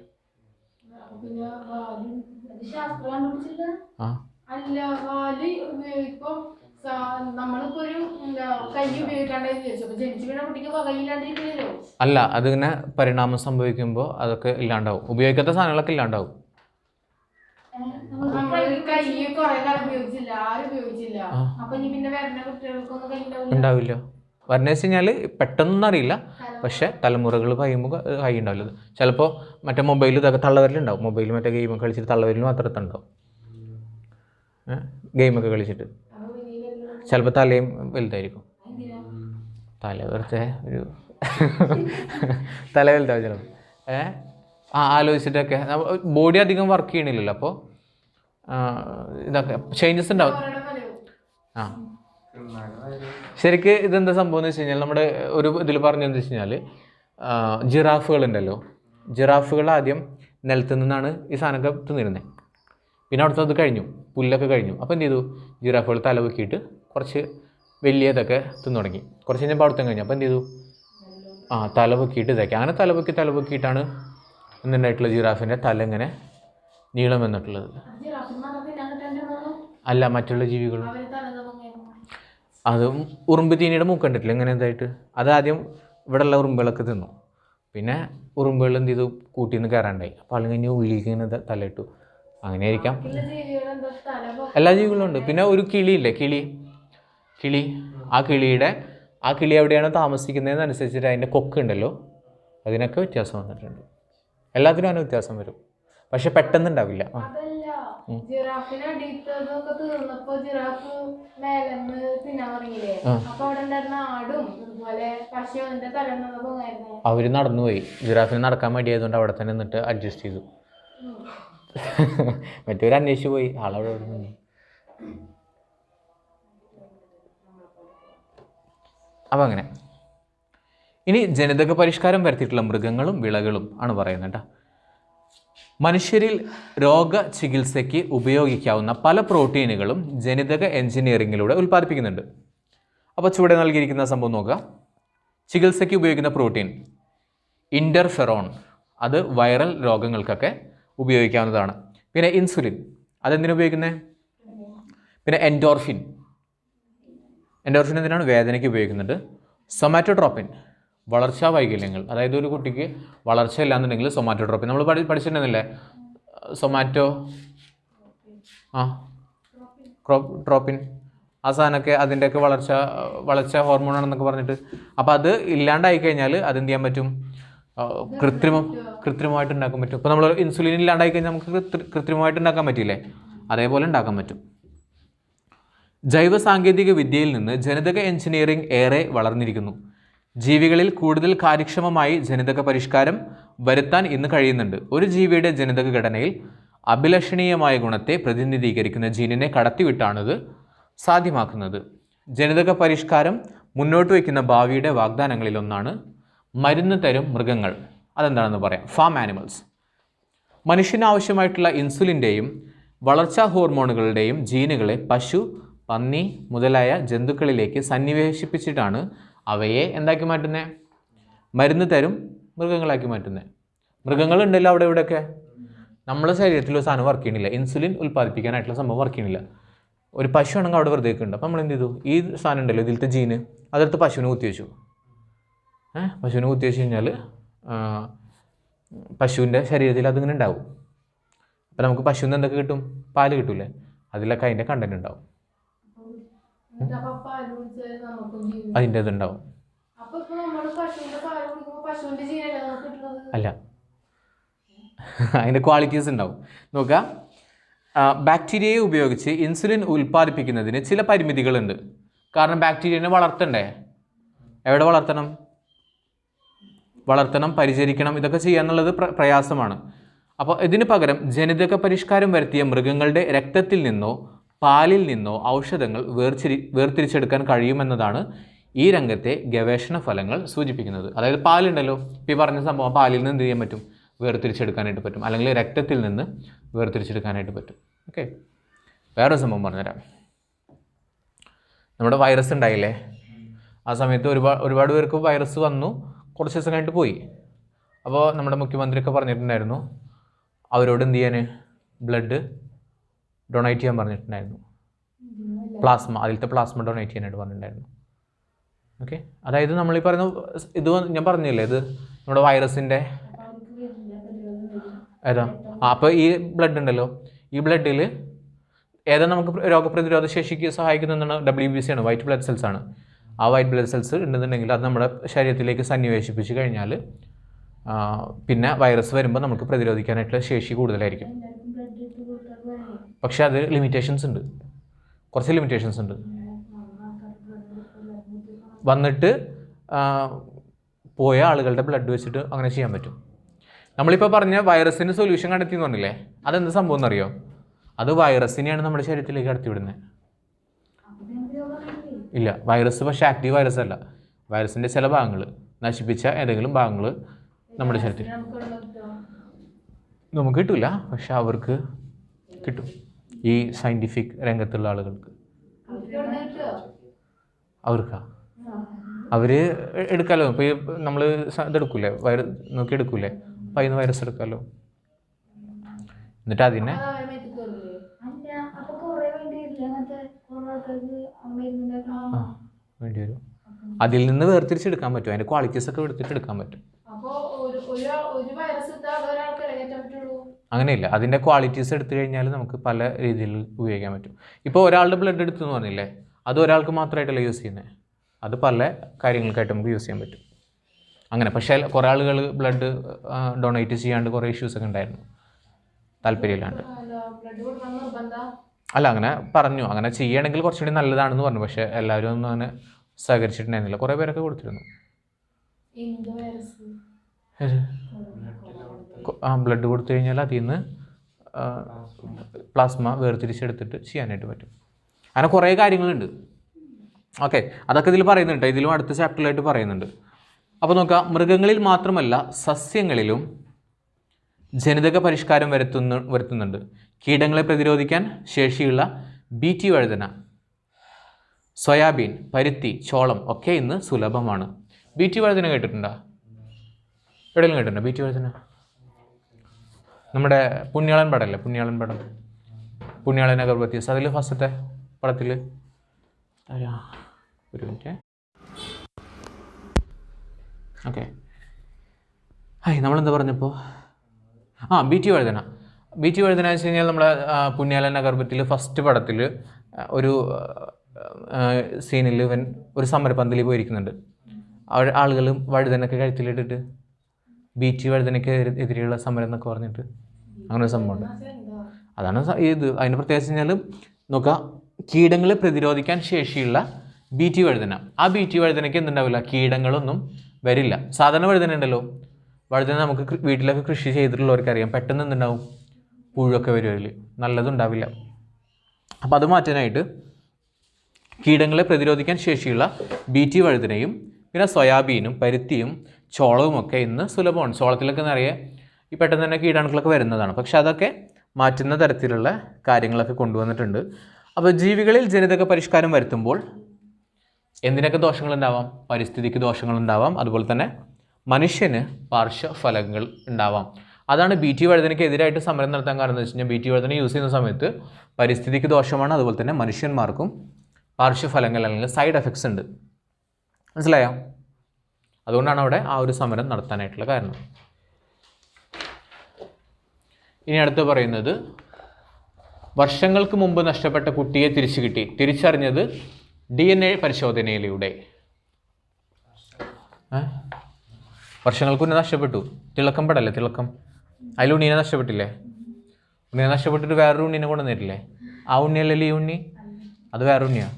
അല്ല, അതിങ്ങനെ പരിണാമം സംഭവിക്കുമ്പോൾ അതൊക്കെ ഇല്ലാണ്ടാവും. ഉപയോഗിക്കാത്ത സാധനങ്ങളൊക്കെ ഇല്ലാണ്ടാവും. ഉണ്ടാവില്ല. വരണമെന്ന് വെച്ച് കഴിഞ്ഞാൽ പെട്ടെന്നൊന്നും അറിയില്ല, പക്ഷെ തലമുറകൾ കഴിയുമ്പോൾ കൈ ഉണ്ടാവില്ല. ചിലപ്പോൾ മറ്റേ മൊബൈൽ ഇതൊക്കെ തള്ളവരലുണ്ടാവും. മൊബൈൽ മറ്റേ ഗെയിമൊക്കെ കളിച്ചിട്ട് തള്ളവരിൽ മാത്രമേ ഉണ്ടാവും. ഗെയിമൊക്കെ കളിച്ചിട്ട് ചിലപ്പോൾ തലയും വലുതായിരിക്കും. തല വെറുതെ ഒരു തല വലുതാവും ചിലപ്പോൾ. ആലോചിച്ചിട്ടൊക്കെ ബോഡി അധികം വർക്ക് ചെയ്യണില്ലല്ലോ, അപ്പോൾ ഇതൊക്കെ ചേഞ്ചസ് ഉണ്ടാവും. ശരിക്ക് ഇതെന്താ സംഭവം എന്ന് വെച്ച് കഴിഞ്ഞാൽ, നമ്മുടെ ഒരു ഇതിൽ പറഞ്ഞതെന്ന് വെച്ച് കഴിഞ്ഞാൽ, ജിറാഫുകളുണ്ടല്ലോ, ജിറാഫുകൾ ആദ്യം നിലത്ത് നിന്നാണ് ഈ സാധനമൊക്കെ തിന്നിരുന്നത്. പിന്നെ അവിടുത്തെ അത് കഴിഞ്ഞു, പുല്ലൊക്കെ കഴിഞ്ഞു. അപ്പോൾ എന്ത് ചെയ്തു? ജിറാഫുകൾ തല പൊക്കിയിട്ട് കുറച്ച് വലിയതൊക്കെ തിന്നു തുടങ്ങി. കുറച്ച് കഴിഞ്ഞപ്പോൾ അവിടുത്തെ കഴിഞ്ഞു. അപ്പോൾ എന്ത് ചെയ്തു? തല പൊക്കിയിട്ട് ഇതാക്കി. അങ്ങനെ തല പൊക്കിയിട്ടാണ് എന്നുണ്ടായിട്ടുള്ള ജിറാഫിൻ്റെ തല ഇങ്ങനെ നീളം വന്നിട്ടുള്ളത്. അല്ല, മറ്റുള്ള ജീവികളും. അതും ഉറുമ്പ് തീനിയുടെ മൂക്ക് കണ്ടിട്ടില്ല ഇങ്ങനെ ഇതായിട്ട്. അതാദ്യം ഇവിടെയുള്ള ഉറുമ്പുകളൊക്കെ തിന്നു. പിന്നെ ഉറുമ്പുകൾ എന്ത് ചെയ്തു? കൂട്ടിന്ന് കയറാണ്ടായി. അപ്പോൾ ആളും കഴിഞ്ഞ് ഉള്ളിലേക്ക് ഇങ്ങനെ തലയിട്ടു. അങ്ങനെ ആയിരിക്കാം. എല്ലാ ജീവികളും ഉണ്ട്. പിന്നെ ഒരു കിളിയില്ലേ, കിളി, ആ കിളി എവിടെയാണ് താമസിക്കുന്നതെന്നനുസരിച്ചിട്ട് അതിൻ്റെ കൊക്കുണ്ടല്ലോ, അതിനൊക്കെ വ്യത്യാസം വന്നിട്ടുണ്ട്. എല്ലാത്തിനും അതിന് വ്യത്യാസം വരും, പക്ഷെ പെട്ടെന്നുണ്ടാവില്ല. അവര് നടന്നുപോയി. ജിറാഫിന് നടക്കാൻ മടിയായതുകൊണ്ട് അവിടെ തന്നെ നിന്നിട്ട് അഡ്ജസ്റ്റ് ചെയ്തു. മറ്റൊരു അന്വേഷിച്ചു പോയി, ആളവിടെ നിന്ന്. അപ്പം അങ്ങനെ. ഇനി ജനിതക പരിഷ്കാരം വരുത്തിയിട്ടുള്ള മൃഗങ്ങളും വിളകളും ആണ് പറയുന്നത് കേട്ടോ. മനുഷ്യരിൽ രോഗചികിത്സയ്ക്ക് ഉപയോഗിക്കാവുന്ന പല പ്രോട്ടീനുകളും ജനിതക എൻജിനീയറിങ്ങിലൂടെ ഉൽപ്പാദിപ്പിക്കുന്നുണ്ട്. അപ്പോൾ ചുവടെ നൽകിയിരിക്കുന്ന സംഭവം നോക്കുക. ചികിത്സയ്ക്ക് ഉപയോഗിക്കുന്ന പ്രോട്ടീൻ ഇൻ്റർഫെറോൺ, അത് വൈറൽ രോഗങ്ങൾക്കൊക്കെ ഉപയോഗിക്കാവുന്നതാണ്. പിന്നെ ഇൻസുലിൻ, അതെന്തിനാണ് ഉപയോഗിക്കുന്നത്? പിന്നെ എൻഡോർഫിൻ എന്തിനാണ്? വേദനയ്ക്ക് ഉപയോഗിക്കുന്നുണ്ട്. സൊമാറ്റോട്രോപ്പിൻ, വളർച്ചാ വൈകല്യങ്ങൾ, അതായത് ഒരു കുട്ടിക്ക് വളർച്ച ഇല്ലാന്നുണ്ടെങ്കിൽ സൊമാറ്റോട്രോപ്പിൻ നമ്മൾ പഠിച്ചിട്ടുണ്ടെന്നില്ലേ? ട്രോപ്പിൻ, ആ സാധനമൊക്കെ അതിൻ്റെയൊക്കെ വളർച്ച ഹോർമോണാണെന്നൊക്കെ പറഞ്ഞിട്ട്. അപ്പോൾ അത് ഇല്ലാണ്ടായി കഴിഞ്ഞാൽ അതെന്ത് ചെയ്യാൻ പറ്റും? കൃത്രിമമായിട്ട് ഉണ്ടാക്കാൻ പറ്റും. ഇപ്പോൾ നമ്മൾ ഇൻസുലിൻ ഇല്ലാണ്ടായി കഴിഞ്ഞാൽ നമുക്ക് കൃത്രിമമായിട്ട് ഉണ്ടാക്കാൻ പറ്റില്ലേ? അതേപോലെ ഉണ്ടാക്കാൻ പറ്റും. ജൈവ സാങ്കേതിക വിദ്യയിൽ നിന്ന് ജനിതക എഞ്ചിനീയറിംഗ് ഏറെ വളർന്നിരിക്കുന്നു. ജീവികളിൽ കൂടുതൽ കാര്യക്ഷമമായി ജനിതക പരിഷ്കാരം വരുത്താൻ ഇന്ന് കഴിയുന്നുണ്ട്. ഒരു ജീവിയുടെ ജനിതക ഘടനയിൽ അഭിലഷണീയമായ ഗുണത്തെ പ്രതിനിധീകരിക്കുന്ന ജീനിനെ കടത്തിവിട്ടാണിത് സാധ്യമാക്കുന്നത്. ജനിതക പരിഷ്കാരം മുന്നോട്ട് വയ്ക്കുന്ന ഭാവിയുടെ വാഗ്ദാനങ്ങളിലൊന്നാണ് മരുന്ന് തരും മൃഗങ്ങൾ. അതെന്താണെന്ന് പറയാം. Farm animals. മനുഷ്യന് ആവശ്യമായിട്ടുള്ള ഇൻസുലിൻ്റെയും വളർച്ചാ ഹോർമോണുകളുടെയും ജീനുകളെ പശു, പന്നി മുതലായ ജന്തുക്കളിലേക്ക് സന്നിവേശിപ്പിച്ചിട്ടാണ് അവയെ എന്താക്കി മാറ്റുന്നത്? മരുന്ന് തരും മൃഗങ്ങളാക്കി മാറ്റുന്നത്. മൃഗങ്ങളുണ്ടല്ലോ അവിടെ ഇവിടെയൊക്കെ. നമ്മളെ ശരീരത്തിൽ ഒരു സാധനം വർക്ക് ചെയ്യണില്ല, ഇൻസുലിൻ ഉൽപ്പാദിപ്പിക്കാനായിട്ടുള്ള സംഭവം വർക്ക് ചെയ്യണില്ല. ഒരു പശു ആണെങ്കിൽ അവിടെ വെറുതെ ഉണ്ട്. അപ്പോൾ നമ്മൾ എന്ത് ചെയ്തു? ഈ സാധനം ഉണ്ടല്ലോ, ഇതിലത്തെ ജീന്, അതെടുത്ത് പശുവിനെ കുത്തിവെച്ചു. പശുവിനെ കുത്തിവെച്ച് കഴിഞ്ഞാൽ പശുവിൻ്റെ ശരീരത്തിൽ അതിങ്ങനെ ഉണ്ടാവും. അപ്പോൾ നമുക്ക് പശുവിന് എന്തൊക്കെ കിട്ടും? പാല് കിട്ടൂലേ? അതിലൊക്കെ അതിൻ്റെ കണ്ടന്റ് ഉണ്ടാവും, അതിൻ്റെ ഇതുണ്ടാവും. അല്ല, അതിൻ്റെ ക്വാളിറ്റീസ് ഉണ്ടാവും. നോക്കുക, ബാക്ടീരിയയെ ഉപയോഗിച്ച് ഇൻസുലിൻ ഉൽപ്പാദിപ്പിക്കുന്നതിന് ചില പരിമിതികളുണ്ട്. കാരണം ബാക്ടീരിയനെ വളർത്തണ്ടേ? എവിടെ വളർത്തണം? പരിചരിക്കണം, ഇതൊക്കെ ചെയ്യാന്നുള്ളത് പ്രയാസമാണ്. അപ്പോൾ ഇതിന് പകരം ജനിതക പരിഷ്കാരം വരുത്തിയ മൃഗങ്ങളുടെ രക്തത്തിൽ നിന്നോ പാലിൽ നിന്നോ ഔഷധങ്ങൾ വേർതിരിച്ചെടുക്കാൻ കഴിയുമെന്നതാണ് ഈ രംഗത്തെ ഗവേഷണ ഫലങ്ങൾ സൂചിപ്പിക്കുന്നത്. അതായത് പാലുണ്ടല്ലോ, ഇപ്പോൾ ഈ പറഞ്ഞ സംഭവം പാലിൽ നിന്ന് എന്ത് ചെയ്യാൻ പറ്റും? വേർതിരിച്ചെടുക്കാനായിട്ട് പറ്റും, അല്ലെങ്കിൽ രക്തത്തിൽ നിന്ന് വേർതിരിച്ചെടുക്കാനായിട്ട് പറ്റും. ഓക്കെ, വേറൊരു സംഭവം പറഞ്ഞുതരാം. നമ്മുടെ വൈറസ് ഉണ്ടായില്ലേ, ആ സമയത്ത് ഒരുപാട് പേർക്ക് വൈറസ് വന്നു, കുറച്ച് ദിവസം കഴിഞ്ഞിട്ട് പോയി. അപ്പോൾ നമ്മുടെ മുഖ്യമന്ത്രിയൊക്കെ പറഞ്ഞിട്ടുണ്ടായിരുന്നു അവരോട് എന്ത് ചെയ്യാൻ, ബ്ലഡ് ഡൊണേറ്റ് ചെയ്യാൻ പറഞ്ഞിട്ടുണ്ടായിരുന്നു. അതിലത്തെ പ്ലാസ്മ ഡൊണേറ്റ് ചെയ്യാനായിട്ട് പറഞ്ഞിട്ടുണ്ടായിരുന്നു. ഓക്കെ, അതായത് നമ്മളീ പറയുന്ന ഇത് ഞാൻ പറഞ്ഞില്ലേ, ഇത് നമ്മുടെ വൈറസിൻ്റെ ഏതാ? അപ്പോൾ ഈ ബ്ലഡ് ഉണ്ടല്ലോ, ഈ ബ്ലഡിൽ ഏതാ നമുക്ക് രോഗപ്രതിരോധ ശേഷിക്ക് സഹായിക്കുന്നതാണ്? WBC ആണ്, വൈറ്റ് ബ്ലഡ് സെൽസ് ആണ്. ആ വൈറ്റ് ബ്ലഡ് സെൽസ് ഉണ്ടെന്നുണ്ടെങ്കിൽ അത് നമ്മുടെ ശരീരത്തിലേക്ക് സന്നിവേശിപ്പിച്ച് കഴിഞ്ഞാൽ പിന്നെ വൈറസ് വരുമ്പോൾ നമുക്ക് പ്രതിരോധിക്കാനായിട്ടുള്ള ശേഷി കൂടുതലായിരിക്കും. പക്ഷെ അത് ലിമിറ്റേഷൻസ് ഉണ്ട്, കുറച്ച് ലിമിറ്റേഷൻസ് ഉണ്ട്. വന്നിട്ട് പോയ ആളുകളുടെ ബ്ലഡ് വെച്ചിട്ട് അങ്ങനെ ചെയ്യാൻ പറ്റും. നമ്മളിപ്പോൾ പറഞ്ഞ വൈറസിന് സൊല്യൂഷൻ കണ്ടെത്തി എന്ന് പറഞ്ഞില്ലേ, അതെന്ത് സംഭവം എന്നറിയോ? അത് വൈറസിനെയാണ് നമ്മുടെ ശരീരത്തിലേക്ക് കടത്തിവിടുന്നത്. ഇല്ല, വൈറസ് പക്ഷേ ആക്റ്റീവ് വൈറസ് അല്ല. വൈറസിൻ്റെ ചില ഭാഗങ്ങൾ നശിപ്പിച്ച ഏതെങ്കിലും ഭാഗങ്ങൾ നമ്മുടെ ശരീരത്തിൽ നമുക്ക് കിട്ടില്ല, പക്ഷെ അവർക്ക് കിട്ടും. ഈ സയൻറ്റിഫിക് രംഗത്തുള്ള ആളുകൾക്ക് അവർ എടുക്കാമല്ലോ. ഇപ്പോൾ ഈ നമ്മൾ ഇതെടുക്കൂലേ, നോക്കി എടുക്കൂലേ, അപ്പോൾ അതിന് വൈറസ് എടുക്കാമല്ലോ. എന്നിട്ട് അതിനെ വേണ്ടി വരും. അതിൽ നിന്ന് വേർതിരിച്ചെടുക്കാൻ പറ്റും, അതിൻ്റെ ക്വാളിറ്റീസ് ഒക്കെ എടുക്കാൻ പറ്റും. അങ്ങനെയില്ല, അതിൻ്റെ ക്വാളിറ്റീസ് എടുത്തു കഴിഞ്ഞാൽ നമുക്ക് പല രീതിയിൽ ഉപയോഗിക്കാൻ പറ്റും. ഇപ്പോൾ ഒരാളുടെ ബ്ലഡ് എടുത്തു എന്ന് പറഞ്ഞില്ലേ, അത് ഒരാൾക്ക് മാത്രമായിട്ടല്ല യൂസ് ചെയ്യുന്നത്, അത് പല കാര്യങ്ങൾക്കായിട്ട് നമുക്ക് യൂസ് ചെയ്യാൻ പറ്റും. അങ്ങനെ പക്ഷേ കുറേ ആളുകൾ ബ്ലഡ് ഡൊണേറ്റ് ചെയ്യാണ്ട് കുറേ ഇഷ്യൂസൊക്കെ ഉണ്ടായിരുന്നു, താല്പര്യമില്ലാണ്ട്. അല്ല, അങ്ങനെ പറഞ്ഞു, അങ്ങനെ ചെയ്യണമെങ്കിൽ കുറച്ചുകൂടി നല്ലതാണെന്ന് പറഞ്ഞു. പക്ഷേ എല്ലാവരും ഒന്നും അങ്ങനെ സഹകരിച്ചിട്ടുണ്ടായിരുന്നില്ല. കുറേ പേരൊക്കെ കൊടുത്തിരുന്നു. ബ്ലഡ് കൊടുത്തു കഴിഞ്ഞാൽ അതിൽ നിന്ന് പ്ലാസ്മ വേർതിരിച്ചെടുത്തിട്ട് ചെയ്യാനായിട്ട് പറ്റും. അങ്ങനെ കുറേ കാര്യങ്ങളുണ്ട്. ഓക്കെ, അതൊക്കെ ഇതിൽ പറയുന്നുണ്ട്, ഇതിലും അടുത്ത ചാപ്റ്ററിലായിട്ട് പറയുന്നുണ്ട്. അപ്പോൾ നോക്കാം, മൃഗങ്ങളിൽ മാത്രമല്ല സസ്യങ്ങളിലും ജനിതക പരിഷ്കാരം വരുത്തുന്നുണ്ട്. കീടങ്ങളെ പ്രതിരോധിക്കാൻ ശേഷിയുള്ള BT വഴുതന, സോയാബീൻ, പരുത്തി, ചോളം ഒക്കെ ഇന്ന് സുലഭമാണ്. BT വഴുതന കേട്ടിട്ടുണ്ടോ? എവിടെയെങ്കിലും കേട്ടിട്ടുണ്ടോ BT വഴുതന? നമ്മുടെ പുണ്യാളൻ പടമല്ലേ, പുണ്യാളൻ അഗർബത്തീസ്, അതിൽ ഫസ്റ്റത്തെ പടത്തിൽ ഒരു മിനിറ്റ്. ഓക്കെ, നമ്മളെന്താ പറഞ്ഞപ്പോൾ BT വഴുതന വെച്ച് കഴിഞ്ഞാൽ നമ്മുടെ പുണ്യാലൻ അഗർബത്തിൽ ഫസ്റ്റ് പടത്തിൽ ഒരു സീനിൽ ഇവൻ ഒരു സമരപന്തലിൽ പോയിരിക്കുന്നുണ്ട്. ആളുകൾ വഴുതനൊക്കെ കഴുത്തിലിട്ടിട്ട് BT വഴുതനയ്ക്ക് എതിരെയുള്ള സമരം എന്നൊക്കെ പറഞ്ഞിട്ട് അങ്ങനെ ഒരു സംഭവമുണ്ട്. അതാണ് അതിന് പ്രത്യേകിച്ച് കഴിഞ്ഞാൽ നോക്കുക, കീടങ്ങളെ പ്രതിരോധിക്കാൻ ശേഷിയുള്ള BT വഴുതന. ആ BT വഴുതനയ്ക്ക് എന്തുണ്ടാവില്ല, കീടങ്ങളൊന്നും വരില്ല. സാധാരണ വഴുതന ഉണ്ടല്ലോ, വഴുതന നമുക്ക് വീട്ടിലൊക്കെ കൃഷി ചെയ്തിട്ടുള്ളവർക്കറിയാം, പെട്ടെന്ന് എന്തുണ്ടാവും, പുഴുവൊക്കെ വരുമതിൽ, നല്ലതുണ്ടാവില്ല. അപ്പം അത് മാറ്റാനായിട്ട് കീടങ്ങളെ പ്രതിരോധിക്കാൻ ശേഷിയുള്ള BT വഴുതനയും പിന്നെ സോയാബീനും പരുത്തിയും ചോളവും ഒക്കെ ഇന്ന് സുലഭമാണ്. ചോളത്തിലൊക്കെ നിറയെ ഈ പെട്ടെന്ന് തന്നെ കീടാണുക്കളൊക്കെ വരുന്നതാണ്. പക്ഷെ അതൊക്കെ മാറ്റുന്ന തരത്തിലുള്ള കാര്യങ്ങളൊക്കെ കൊണ്ടുവന്നിട്ടുണ്ട്. അപ്പോൾ ജീവികളിൽ ജനിതക പരിഷ്കാരം വരുത്തുമ്പോൾ എന്തിനൊക്കെ ദോഷങ്ങളുണ്ടാവാം? പരിസ്ഥിതിക്ക് ദോഷങ്ങളുണ്ടാവാം, അതുപോലെ തന്നെ മനുഷ്യന് പാർശ്വഫലങ്ങൾ ഉണ്ടാവാം. അതാണ് BT വഴുതനയ്ക്ക് എതിരായിട്ട് സമരം നടത്താൻ കാരണം എന്ന് വെച്ച് കഴിഞ്ഞാൽ BT വഴുതന യൂസ് ചെയ്യുന്ന സമയത്ത് പരിസ്ഥിതിക്ക് ദോഷമാണ്, അതുപോലെ തന്നെ മനുഷ്യന്മാർക്കും പാർശ്വഫലങ്ങൾ അല്ലെങ്കിൽ സൈഡ് എഫക്ട്സ് ഉണ്ട്. മനസ്സിലായോ? അതുകൊണ്ടാണ് അവിടെ ആ ഒരു സമരം നടത്താനായിട്ടുള്ള കാരണം. ഇനി അടുത്ത് പറയുന്നത്, വർഷങ്ങൾക്ക് മുമ്പ് നഷ്ടപ്പെട്ട കുട്ടിയെ തിരിച്ചു കിട്ടി. തിരിച്ചറിഞ്ഞത് DNA പരിശോധനയിലൂടെ. വർഷങ്ങൾക്ക് മുന്നേ നഷ്ടപ്പെട്ടു. തിളക്കം പടല്ലേ, തിളക്കം അതിൽ ഉണ്ണീനെ നഷ്ടപ്പെട്ടില്ലേ? ഉണ്ണീനെ നഷ്ടപ്പെട്ടിട്ട് വേറൊരു ഉണ്ണീനെ കൊണ്ടുവന്നിട്ടില്ലേ? ആ ഉണ്ണിയല്ലല്ലോ ഈ ഉണ്ണി, അത് വേറെ ഉണ്ണിയാ.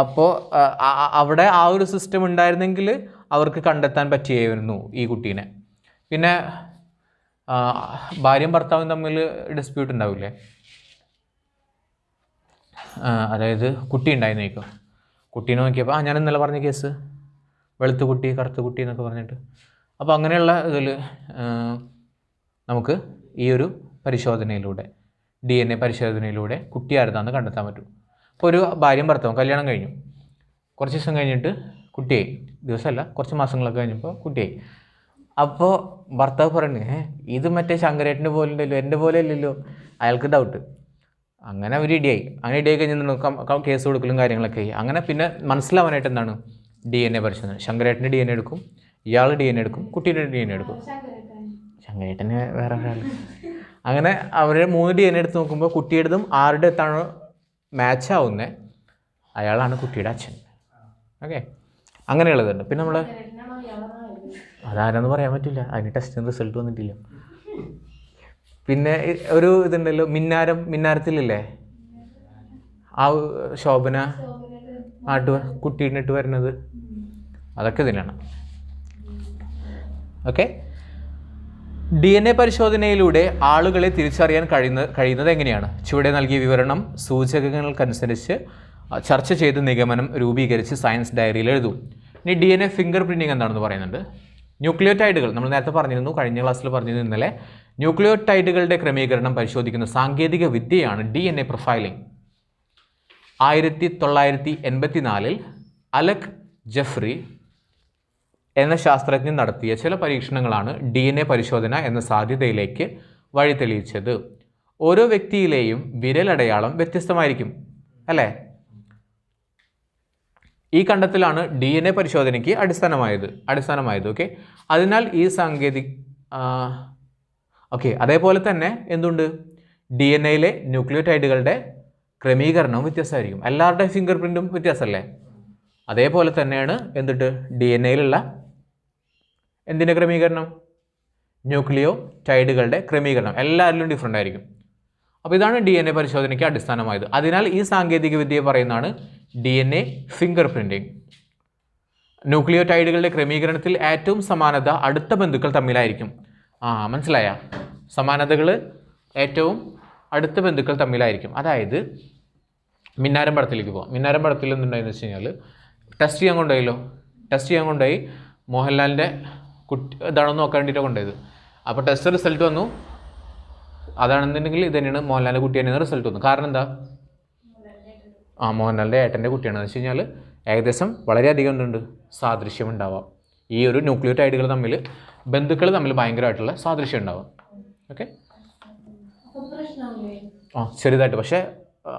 അപ്പോൾ അവിടെ ആ ഒരു സിസ്റ്റം ഉണ്ടായിരുന്നെങ്കിൽ അവർക്ക് കണ്ടെത്താൻ പറ്റിയായിരുന്നു ഈ കുട്ടീനെ. പിന്നെ ഭാര്യയും ഭർത്താവും തമ്മിൽ ഡിസ്പ്യൂട്ട് ഉണ്ടാവില്ലേ? അതായത് കുട്ടി ഉണ്ടായിരുന്നേക്കോ, കുട്ടീനെ നോക്കിയപ്പോൾ ഞാൻ ഇന്നലെ പറഞ്ഞ കേസ്, വെളുത്ത കുട്ടി കറുത്ത കുട്ടി എന്നൊക്കെ പറഞ്ഞിട്ട്. അപ്പോൾ അങ്ങനെയുള്ള ഇതിൽ നമുക്ക് ഈ ഒരു പരിശോധനയിലൂടെ, DNA പരിശോധനയിലൂടെ കുട്ടി ആരുതാന്ന് കണ്ടെത്താൻ പറ്റും. അപ്പോൾ ഒരു ഭാര്യയും ഭർത്താവും കല്യാണം കഴിഞ്ഞു, കുറച്ച് ദിവസം കഴിഞ്ഞിട്ട് കുട്ടിയായി. ദിവസമല്ല, കുറച്ച് മാസങ്ങളൊക്കെ കഴിഞ്ഞപ്പോൾ കുട്ടിയായി. അപ്പോൾ ഭർത്താവ് പറയണേ, ഇത് മറ്റേ ശങ്കരേട്ടൻ്റെ പോലെ ഉണ്ടല്ലോ, എൻ്റെ പോലെ അല്ലല്ലോ. അയാൾക്ക് ഡൗട്ട്. അങ്ങനെ അവർ ഇടിയായി. അങ്ങനെ ഇടിയായി കഴിഞ്ഞാൽ കേസ് കൊടുക്കലും കാര്യങ്ങളൊക്കെ ആയി. അങ്ങനെ പിന്നെ മനസ്സിലാവാനായിട്ട് എന്താണ് DNA പരിശോധന. ശങ്കരേട്ടൻ്റെ DNA എടുക്കും, ഇയാൾ DNA എടുക്കും, കുട്ടീൻ്റെ DNA എടുക്കും. ശങ്കരേട്ടന് വേറെ ഒരാൾ. അങ്ങനെ അവരുടെ 3 DNA എടുത്ത് നോക്കുമ്പോൾ കുട്ടിയുടേതും ആരുടെ അടുത്താണോ മാച്ച് ആവുന്നത് അയാളാണ് കുട്ടിയുടെ അച്ഛൻ. ഓക്കെ, അങ്ങനെയുള്ളതുണ്ട്. പിന്നെ നമ്മൾ അതാരെന്ന് പറയാൻ പറ്റില്ല, അതിന് ടെസ്റ്റിന് റിസൾട്ട് വന്നിട്ടില്ല. പിന്നെ ഒരു ഇതുണ്ടല്ലോ, മിന്നാരത്തിലില്ലേ ആ ശോഭന കുട്ടീനിട്ട് വരുന്നത്, അതൊക്കെ ഇതിലാണ്. ഓക്കെ, DNA പരിശോധനയിലൂടെ ആളുകളെ തിരിച്ചറിയാൻ കഴിയുന്നത് എങ്ങനെയാണ്? ചുവടെ നൽകിയ വിവരണം സൂചകങ്ങൾക്കനുസരിച്ച് ചർച്ച ചെയ്ത് നിഗമനം രൂപീകരിച്ച് സയൻസ് ഡയറിയിൽ എഴുതും. ഇനി DNA ഫിംഗർ പ്രിൻറ്റിങ് എന്താണെന്ന് പറയുന്നുണ്ട്. ന്യൂക്ലിയോടൈഡുകൾ നമ്മൾ നേരത്തെ പറഞ്ഞിരുന്നു, കഴിഞ്ഞ ക്ലാസ്സിൽ പറഞ്ഞിരുന്നു ഇന്നലെ. ന്യൂക്ലിയോടൈഡുകളുടെ ക്രമീകരണം പരിശോധിക്കുന്ന സാങ്കേതിക വിദ്യയാണ് DNA പ്രൊഫൈലിംഗ്. 1984 അലക് ജെഫ്രി എന്ന ശാസ്ത്രജ്ഞൻ നടത്തിയ ചില പരീക്ഷണങ്ങളാണ് DNA പരിശോധന എന്ന സാധ്യതയിലേക്ക് വഴിതെളിയിച്ചത്. ഓരോ വ്യക്തിയിലെയും വിരലടയാളം വ്യത്യസ്തമായിരിക്കും അല്ലേ? ഈ കണ്ടെത്തലാണ് DNA പരിശോധനയ്ക്ക് അടിസ്ഥാനമായത്. ഓക്കെ, അതിനാൽ ഈ അതേപോലെ തന്നെ എന്തുണ്ട്, DNAയിലെ ന്യൂക്ലിയോടൈഡുകളുടെ ക്രമീകരണവും വ്യത്യസ്തമായിരിക്കും. എല്ലാവരുടെയും ഫിംഗർ പ്രിൻറ്റും വ്യത്യാസമല്ലേ? അതേപോലെ തന്നെയാണ് എന്തിട്ട് DNAയിലുള്ള എന്തിൻ്റെ ക്രമീകരണം, ന്യൂക്ലിയോടൈഡുകളുടെ ക്രമീകരണം എല്ലാവരിലും ഡിഫറെൻ്റ് ആയിരിക്കും. അപ്പോൾ ഇതാണ് DNA പരിശോധനയ്ക്ക് അടിസ്ഥാനമായത്. അതിനാൽ ഈ സാങ്കേതിക വിദ്യയെ പറയുന്നതാണ് DNA ഫിംഗർ പ്രിൻറ്റിങ്. ന്യൂക്ലിയോടൈഡുകളുടെ ക്രമീകരണത്തിൽ ഏറ്റവും സമാനത അടുത്ത ബന്ധുക്കൾ തമ്മിലായിരിക്കും. മനസ്സിലായ? സമാനതകൾ ഏറ്റവും അടുത്ത ബന്ധുക്കൾ തമ്മിലായിരിക്കും. അതായത് മിന്നാരം പടത്തിലേക്ക് പോകാം. മിന്നാരം പടത്തിൽ എന്തുണ്ടായെന്ന് വെച്ച് കഴിഞ്ഞാൽ ടെസ്റ്റ് ചെയ്യാൻ കൊണ്ടുപോയി മോഹൻലാലിൻ്റെ കുട്ടി ഇതാണെന്ന് നോക്കാൻ വേണ്ടിയിട്ടാണ് കൊണ്ടുപോയത്. അപ്പോൾ ടെസ്റ്റ് റിസൾട്ട് വന്നു, അതാണെന്നുണ്ടെങ്കിൽ ഇത് തന്നെയാണ് മോഹൻലാലിൻ്റെ കുട്ടി തന്നെയാണ് റിസൾട്ട് വന്നു. കാരണം എന്താ? മോഹൻലാലിൻ്റെ ഏട്ടൻ്റെ കുട്ടിയാണെന്ന് വെച്ച് കഴിഞ്ഞാൽ ഏകദേശം വളരെയധികം എന്തുണ്ട്, സാദൃശ്യം ഉണ്ടാവാം. ഈ ഒരു ന്യൂക്ലിയോടൈഡുകൾ തമ്മിൽ, ബന്ധുക്കൾ തമ്മിൽ ഭയങ്കരമായിട്ടുള്ള സാദൃശ്യം ഉണ്ടാവാം. ഓക്കെ, ചെറുതായിട്ട്, പക്ഷേ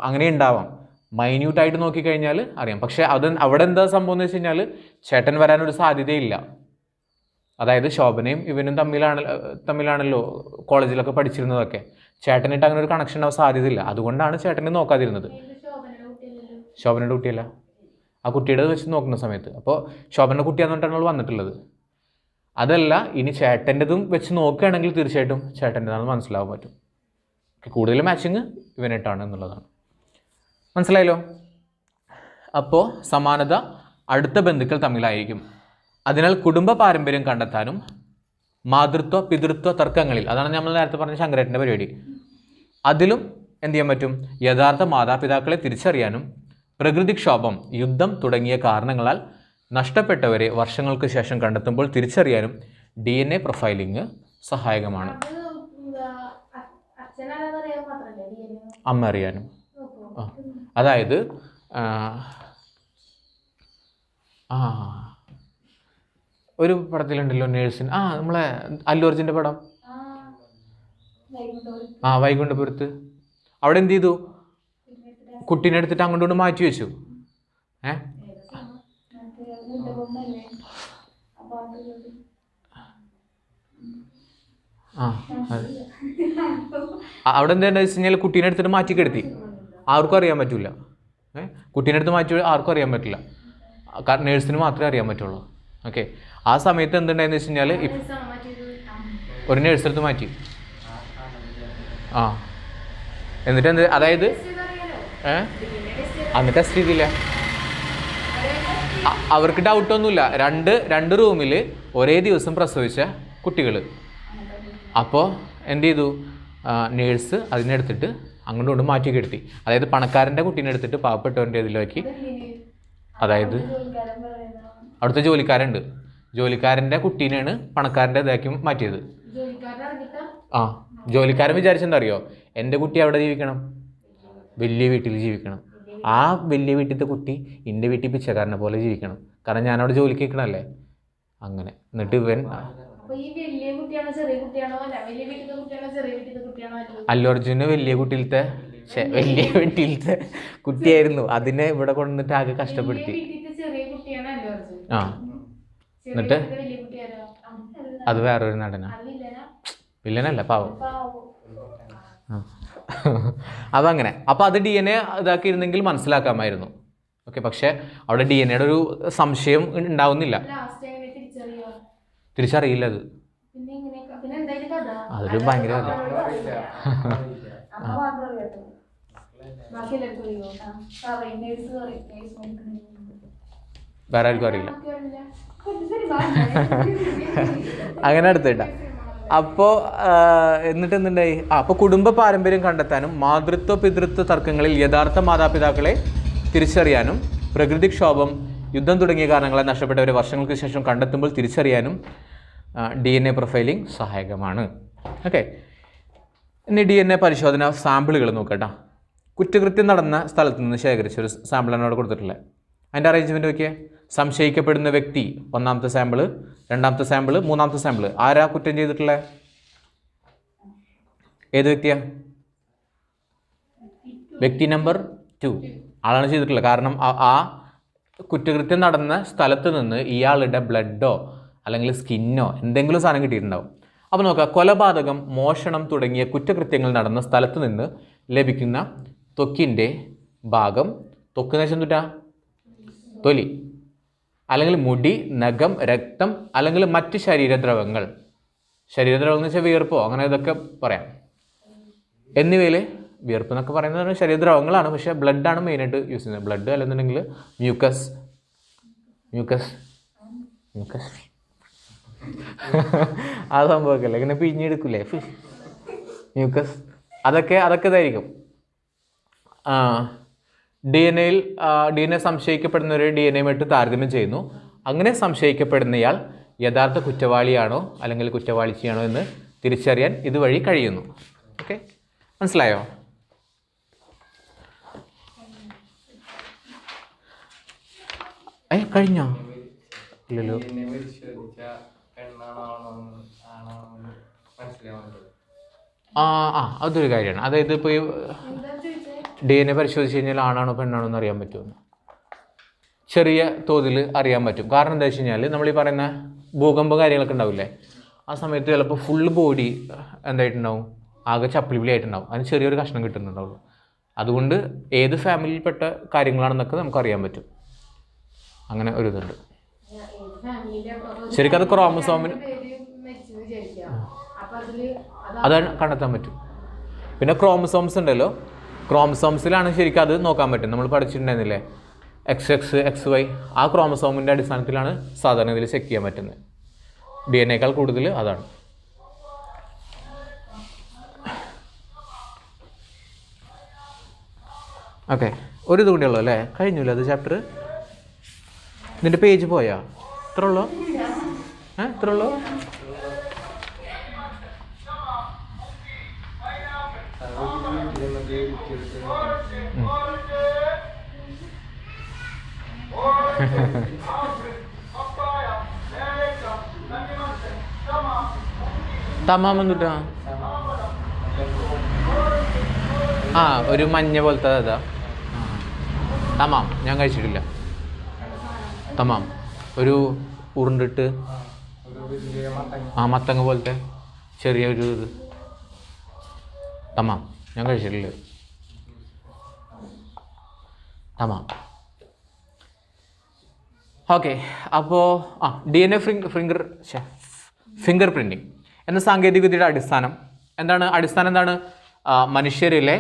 അങ്ങനെ ഉണ്ടാവാം. മൈന്യൂട്ടായിട്ട് നോക്കിക്കഴിഞ്ഞാൽ അറിയാം. പക്ഷേ അവിടെ എന്താ സംഭവം എന്ന് വെച്ച് കഴിഞ്ഞാൽ ചേട്ടൻ വരാനൊരു സാധ്യതയില്ല. അതായത് ശോഭനയും ഇവനും തമ്മിലാണല്ലോ കോളേജിലൊക്കെ പഠിച്ചിരുന്നതൊക്കെ. ചേട്ടനായിട്ട് അങ്ങനെ ഒരു കണക്ഷൻ ഉണ്ടാവാൻ സാധ്യതയില്ല. അതുകൊണ്ടാണ് ചേട്ടനെ നോക്കാതിരുന്നത്. ശോഭനയുടെ കുട്ടിയല്ല, ആ കുട്ടിയുടെ വെച്ച് നോക്കുന്ന സമയത്ത്. അപ്പോൾ ശോഭനയുടെ കുട്ടിയാന്ന് പറഞ്ഞിട്ടാണ് വന്നിട്ടുള്ളത്. അതല്ല, ഇനി ചേട്ടൻ്റെതും വെച്ച് നോക്കുകയാണെങ്കിൽ തീർച്ചയായിട്ടും ചേട്ടൻ്റെതാണെന്ന് മനസ്സിലാവാൻ പറ്റും. കൂടുതൽ മാച്ചിങ് ഇവനായിട്ടാണ് എന്നുള്ളതാണ്. മനസ്സിലായല്ലോ? അപ്പോൾ സമാനത അടുത്ത ബന്ധുക്കൾ തമ്മിലായിരിക്കും. അതിനാൽ കുടുംബ പാരമ്പര്യം കണ്ടെത്താനും മാതൃത്വ പിതൃത്വ തർക്കങ്ങളിൽ, അതാണ് നമ്മൾ നേരത്തെ പറഞ്ഞ ശങ്കരേട്ടൻ്റെ പരിപാടി, അതിലും എന്ത് ചെയ്യാൻ പറ്റും? യഥാർത്ഥ മാതാപിതാക്കളെ തിരിച്ചറിയാനും പ്രകൃതിക്ഷോഭം, യുദ്ധം തുടങ്ങിയ കാരണങ്ങളാൽ നഷ്ടപ്പെട്ടവരെ വർഷങ്ങൾക്ക് ശേഷം കണ്ടെത്തുമ്പോൾ തിരിച്ചറിയാനും DNA പ്രൊഫൈലിംഗ് സഹായകമാണ്. അമ്മ അറിയാനും. അതായത് ഒരു പടത്തിലുണ്ടല്ലോ നേഴ്സിന്, നമ്മളെ അല്ലു അർജുൻ്റെ പടം, വൈകുണ്ഠപുരത്ത്. അവിടെ എന്ത് ചെയ്തു? കുട്ടീനെ എടുത്തിട്ട് അങ്ങോട്ട് മാറ്റി വെച്ചു. അവിടെ എന്താണെന്ന് വെച്ച് കഴിഞ്ഞാൽ കുട്ടീനെ എടുത്തിട്ട് മാറ്റി കിടത്തി. ആർക്കും അറിയാൻ പറ്റില്ല. കുട്ടീനെ എടുത്ത് മാറ്റി ആർക്കും അറിയാൻ പറ്റില്ല. നേഴ്സിന് മാത്രമേ അറിയാൻ പറ്റുള്ളൂ. ഓക്കെ, ആ സമയത്ത് എന്തുണ്ടായെന്ന് വെച്ച് കഴിഞ്ഞാൽ ഒരു നേഴ്സെടുത്ത് മാറ്റി. ആ എന്നിട്ട് എന്ത്, അതായത് അന്ന് ടെസ്റ്റ് ചെയ്തില്ല. അവർക്ക് ഡൗട്ടൊന്നുമില്ല. രണ്ട് റൂമിൽ ഒരേ ദിവസം പ്രസവിച്ച കുട്ടികൾ. അപ്പോൾ എന്ത് ചെയ്തു, നേഴ്സ് അതിനെടുത്തിട്ട് അങ്ങോട്ട് കൊണ്ട് മാറ്റി കിടത്തി. അതായത് പണക്കാരൻ്റെ കുട്ടീനെ എടുത്തിട്ട് പാവപ്പെട്ടവൻ്റെ ഇതിലാക്കി. അതായത് അവിടുത്തെ ജോലിക്കാരൻ്റെ കുട്ടീനെയാണ് പണക്കാരൻ്റെ ഇതാക്കി മാറ്റിയത്. ആ ജോലിക്കാരൻ വിചാരിച്ചെന്താ അറിയോ, എൻ്റെ കുട്ടി അവിടെ ജീവിക്കണം, വലിയ വീട്ടിൽ ജീവിക്കണം. ആ വലിയ വീട്ടിലത്തെ കുട്ടി എൻ്റെ വീട്ടിൽ പിച്ചക്കാരനെ പോലെ ജീവിക്കണം, കാരണം ഞാനവിടെ ജോലിക്ക് നിൽക്കണമല്ലേ. അങ്ങനെ എന്നിട്ട് ഇവൻ അല്ലു അർജുന് വലിയ വീട്ടിലത്തെ കുട്ടിയായിരുന്നു. അതിനെ ഇവിടെ കൊണ്ടുവന്നിട്ട് ആകെ കഷ്ടപ്പെടുത്തി. ആ എന്നിട്ട് അത് വേറൊരു നടനാ, വില്ലനല്ല, പാവം. അതങ്ങനെ. അപ്പോൾ അത് DNA ഇതാക്കിയിരുന്നെങ്കിൽ മനസ്സിലാക്കാമായിരുന്നു. ഓക്കെ, പക്ഷേ അവിടെ DNA ഒരു സംശയം ഉണ്ടാവുന്നില്ല. തിരിച്ചറിയില്ല. അതൊരു ഭയങ്കര വേറെ ആർക്കും അറിയില്ല. അങ്ങനെ എടുത്തിട്ട. അപ്പോൾ എന്നിട്ട് എന്തുണ്ടായി, അപ്പോൾ കുടുംബ പാരമ്പര്യം കണ്ടെത്താനും മാതൃത്വ പിതൃത്വ തർക്കങ്ങളിൽ യഥാർത്ഥ മാതാപിതാക്കളെ തിരിച്ചറിയാനും പ്രകൃതിക്ഷോഭം, യുദ്ധം തുടങ്ങിയ കാരണങ്ങളെ നഷ്ടപ്പെട്ടവരെ വർഷങ്ങൾക്ക് ശേഷം കണ്ടെത്തുമ്പോൾ തിരിച്ചറിയാനും DNA പ്രൊഫൈലിംഗ് സഹായകമാണ്. ഓക്കെ, ഇനി DNA പരിശോധന സാമ്പിളുകൾ നോക്കട്ടോ. കുറ്റകൃത്യം നടന്ന സ്ഥലത്ത് നിന്ന് ശേഖരിച്ചൊരു സാമ്പിളാണ് അവിടെ കൊടുത്തിട്ടുള്ളത്. അതിൻ്റെ അറേഞ്ച്മെൻറ്റ് നോക്കിയേ. സംശയിക്കപ്പെടുന്ന വ്യക്തി ഒന്നാമത്തെ സാമ്പിള്, രണ്ടാമത്തെ സാമ്പിള്, മൂന്നാമത്തെ സാമ്പിള്. ആരാ കുറ്റം ചെയ്തിട്ടുള്ളത്? ഏത് വ്യക്തിയാ? വ്യക്തി നമ്പർ 2 ആളാണ് ചെയ്തിട്ടുള്ളത്. കാരണം ആ കുറ്റകൃത്യം നടന്ന സ്ഥലത്ത് നിന്ന് ഇയാളുടെ ബ്ലഡോ അല്ലെങ്കിൽ സ്കിന്നോ എന്തെങ്കിലും സാധനം കിട്ടിയിട്ടുണ്ടാവും. അപ്പോൾ നോക്കാം, കൊലപാതകം, മോഷണം തുടങ്ങിയ കുറ്റകൃത്യങ്ങൾ നടന്ന സ്ഥലത്ത് നിന്ന് ലഭിക്കുന്ന ത്വക്കിൻ്റെ ഭാഗം, ത്വക്ക് എന്ന് വെച്ചാൽ എന്തുട്ടാ? തൊലി, അല്ലെങ്കിൽ മുടി, നഖം, രക്തം, അല്ലെങ്കിൽ മറ്റ് ശരീരദ്രവങ്ങൾ എന്ന് വെച്ചാൽ വിയർപ്പോ അങ്ങനെ ഇതൊക്കെ പറയാം. എന്നിവയിൽ വിയർപ്പ് എന്നൊക്കെ പറയുന്നത് ശരീരദ്രവങ്ങളാണ്, പക്ഷേ ബ്ലഡാണ് മെയിനായിട്ട് യൂസ് ചെയ്യുന്നത്. ബ്ലഡ് അല്ലെന്നുണ്ടെങ്കിൽ മ്യൂക്കസ് ആ സംഭവമൊക്കെ അല്ലേ, ഇങ്ങനെ പിഴിഞ്ഞെടുക്കില്ലേ മ്യൂക്കസ്, അതൊക്കെ ഇതായിരിക്കും. DNA സംശയിക്കപ്പെടുന്നവരെ DNA താരതമ്യം ചെയ്യുന്നു. അങ്ങനെ സംശയിക്കപ്പെടുന്നയാൾ യഥാർത്ഥ കുറ്റവാളിയാണോ അല്ലെങ്കിൽ കുറ്റവാളിച്ചിയാണോ എന്ന് തിരിച്ചറിയാൻ ഇതുവഴി കഴിയുന്നു. ഓക്കെ, മനസ്സിലായോ? കഴിഞ്ഞോ? ഇല്ലല്ലോ. അതൊരു കാര്യമാണ്. അതായത് ഇപ്പോൾ ഈ DNA പരിശോധിച്ച് കഴിഞ്ഞാൽ ആണാണോ പെണ്ണാണോ എന്ന് അറിയാൻ പറ്റുമെന്ന് ചെറിയ തോതിൽ അറിയാൻ പറ്റും. കാരണം എന്താ വെച്ച് കഴിഞ്ഞാൽ നമ്മൾ ഈ പറയുന്ന ഭൂകമ്പം കാര്യങ്ങളൊക്കെ ഉണ്ടാവില്ലേ, ആ സമയത്ത് ചിലപ്പോൾ ഫുള്ള് ബോഡി എന്തായിട്ടുണ്ടാവും, ആകെ ചപ്പിളിപിളി ആയിട്ടുണ്ടാവും, അതിന് ചെറിയൊരു കഷ്ണം കിട്ടുന്നുണ്ടാവുള്ളൂ. അതുകൊണ്ട് ഏത് ഫാമിലിയിൽപ്പെട്ട കാര്യങ്ങളാണെന്നൊക്കെ നമുക്ക് അറിയാൻ പറ്റും. അങ്ങനെ ഒരു ഇതുണ്ട്. ശരിക്കും അത് ക്രോമസോമിന് അത് കണ്ടെത്താൻ പറ്റും. പിന്നെ ക്രോമസോംസ് ഉണ്ടല്ലോ, ക്രോമസോംസിലാണ് ശരിക്കും അത് നോക്കാൻ പറ്റും. നമ്മൾ പഠിച്ചിട്ടുണ്ടായിരുന്നില്ലേ, XX, XY, ആ ക്രോമസോമിൻ്റെ അടിസ്ഥാനത്തിലാണ് സാധാരണ ഇതിൽ ചെക്ക് ചെയ്യാൻ പറ്റുന്നത്. DNA കൂടുതൽ അതാണ്. ഓക്കെ, ഒരു ഇത് കൂടിയുള്ളൂ അല്ലേ, കഴിഞ്ഞില്ല അത് ചാപ്റ്റർ. നിൻ്റെ പേജ് പോയാ? ഇത്ര ഉള്ളോ? ഇത്ര ഉള്ളോ? തമാം എന്തുട്ടാ? ഒരു മഞ്ഞ പോലത്തെ അതാ തമാം. ഞാൻ കഴിച്ചിട്ടില്ല തമാം. ഒരു ഉരുണ്ടിട്ട് മത്തങ്ങ പോലത്തെ ചെറിയൊരു ഇത് തമാം ഞാൻ കഴിച്ചിട്ടില്ല. തമാം ഓക്കെ, അപ്പോൾ DNA ഫിംഗർ പ്രിൻറ്റിങ് എന്ന സാങ്കേതികവിദ്യയുടെ അടിസ്ഥാനം എന്താണ്? മനുഷ്യരിലെ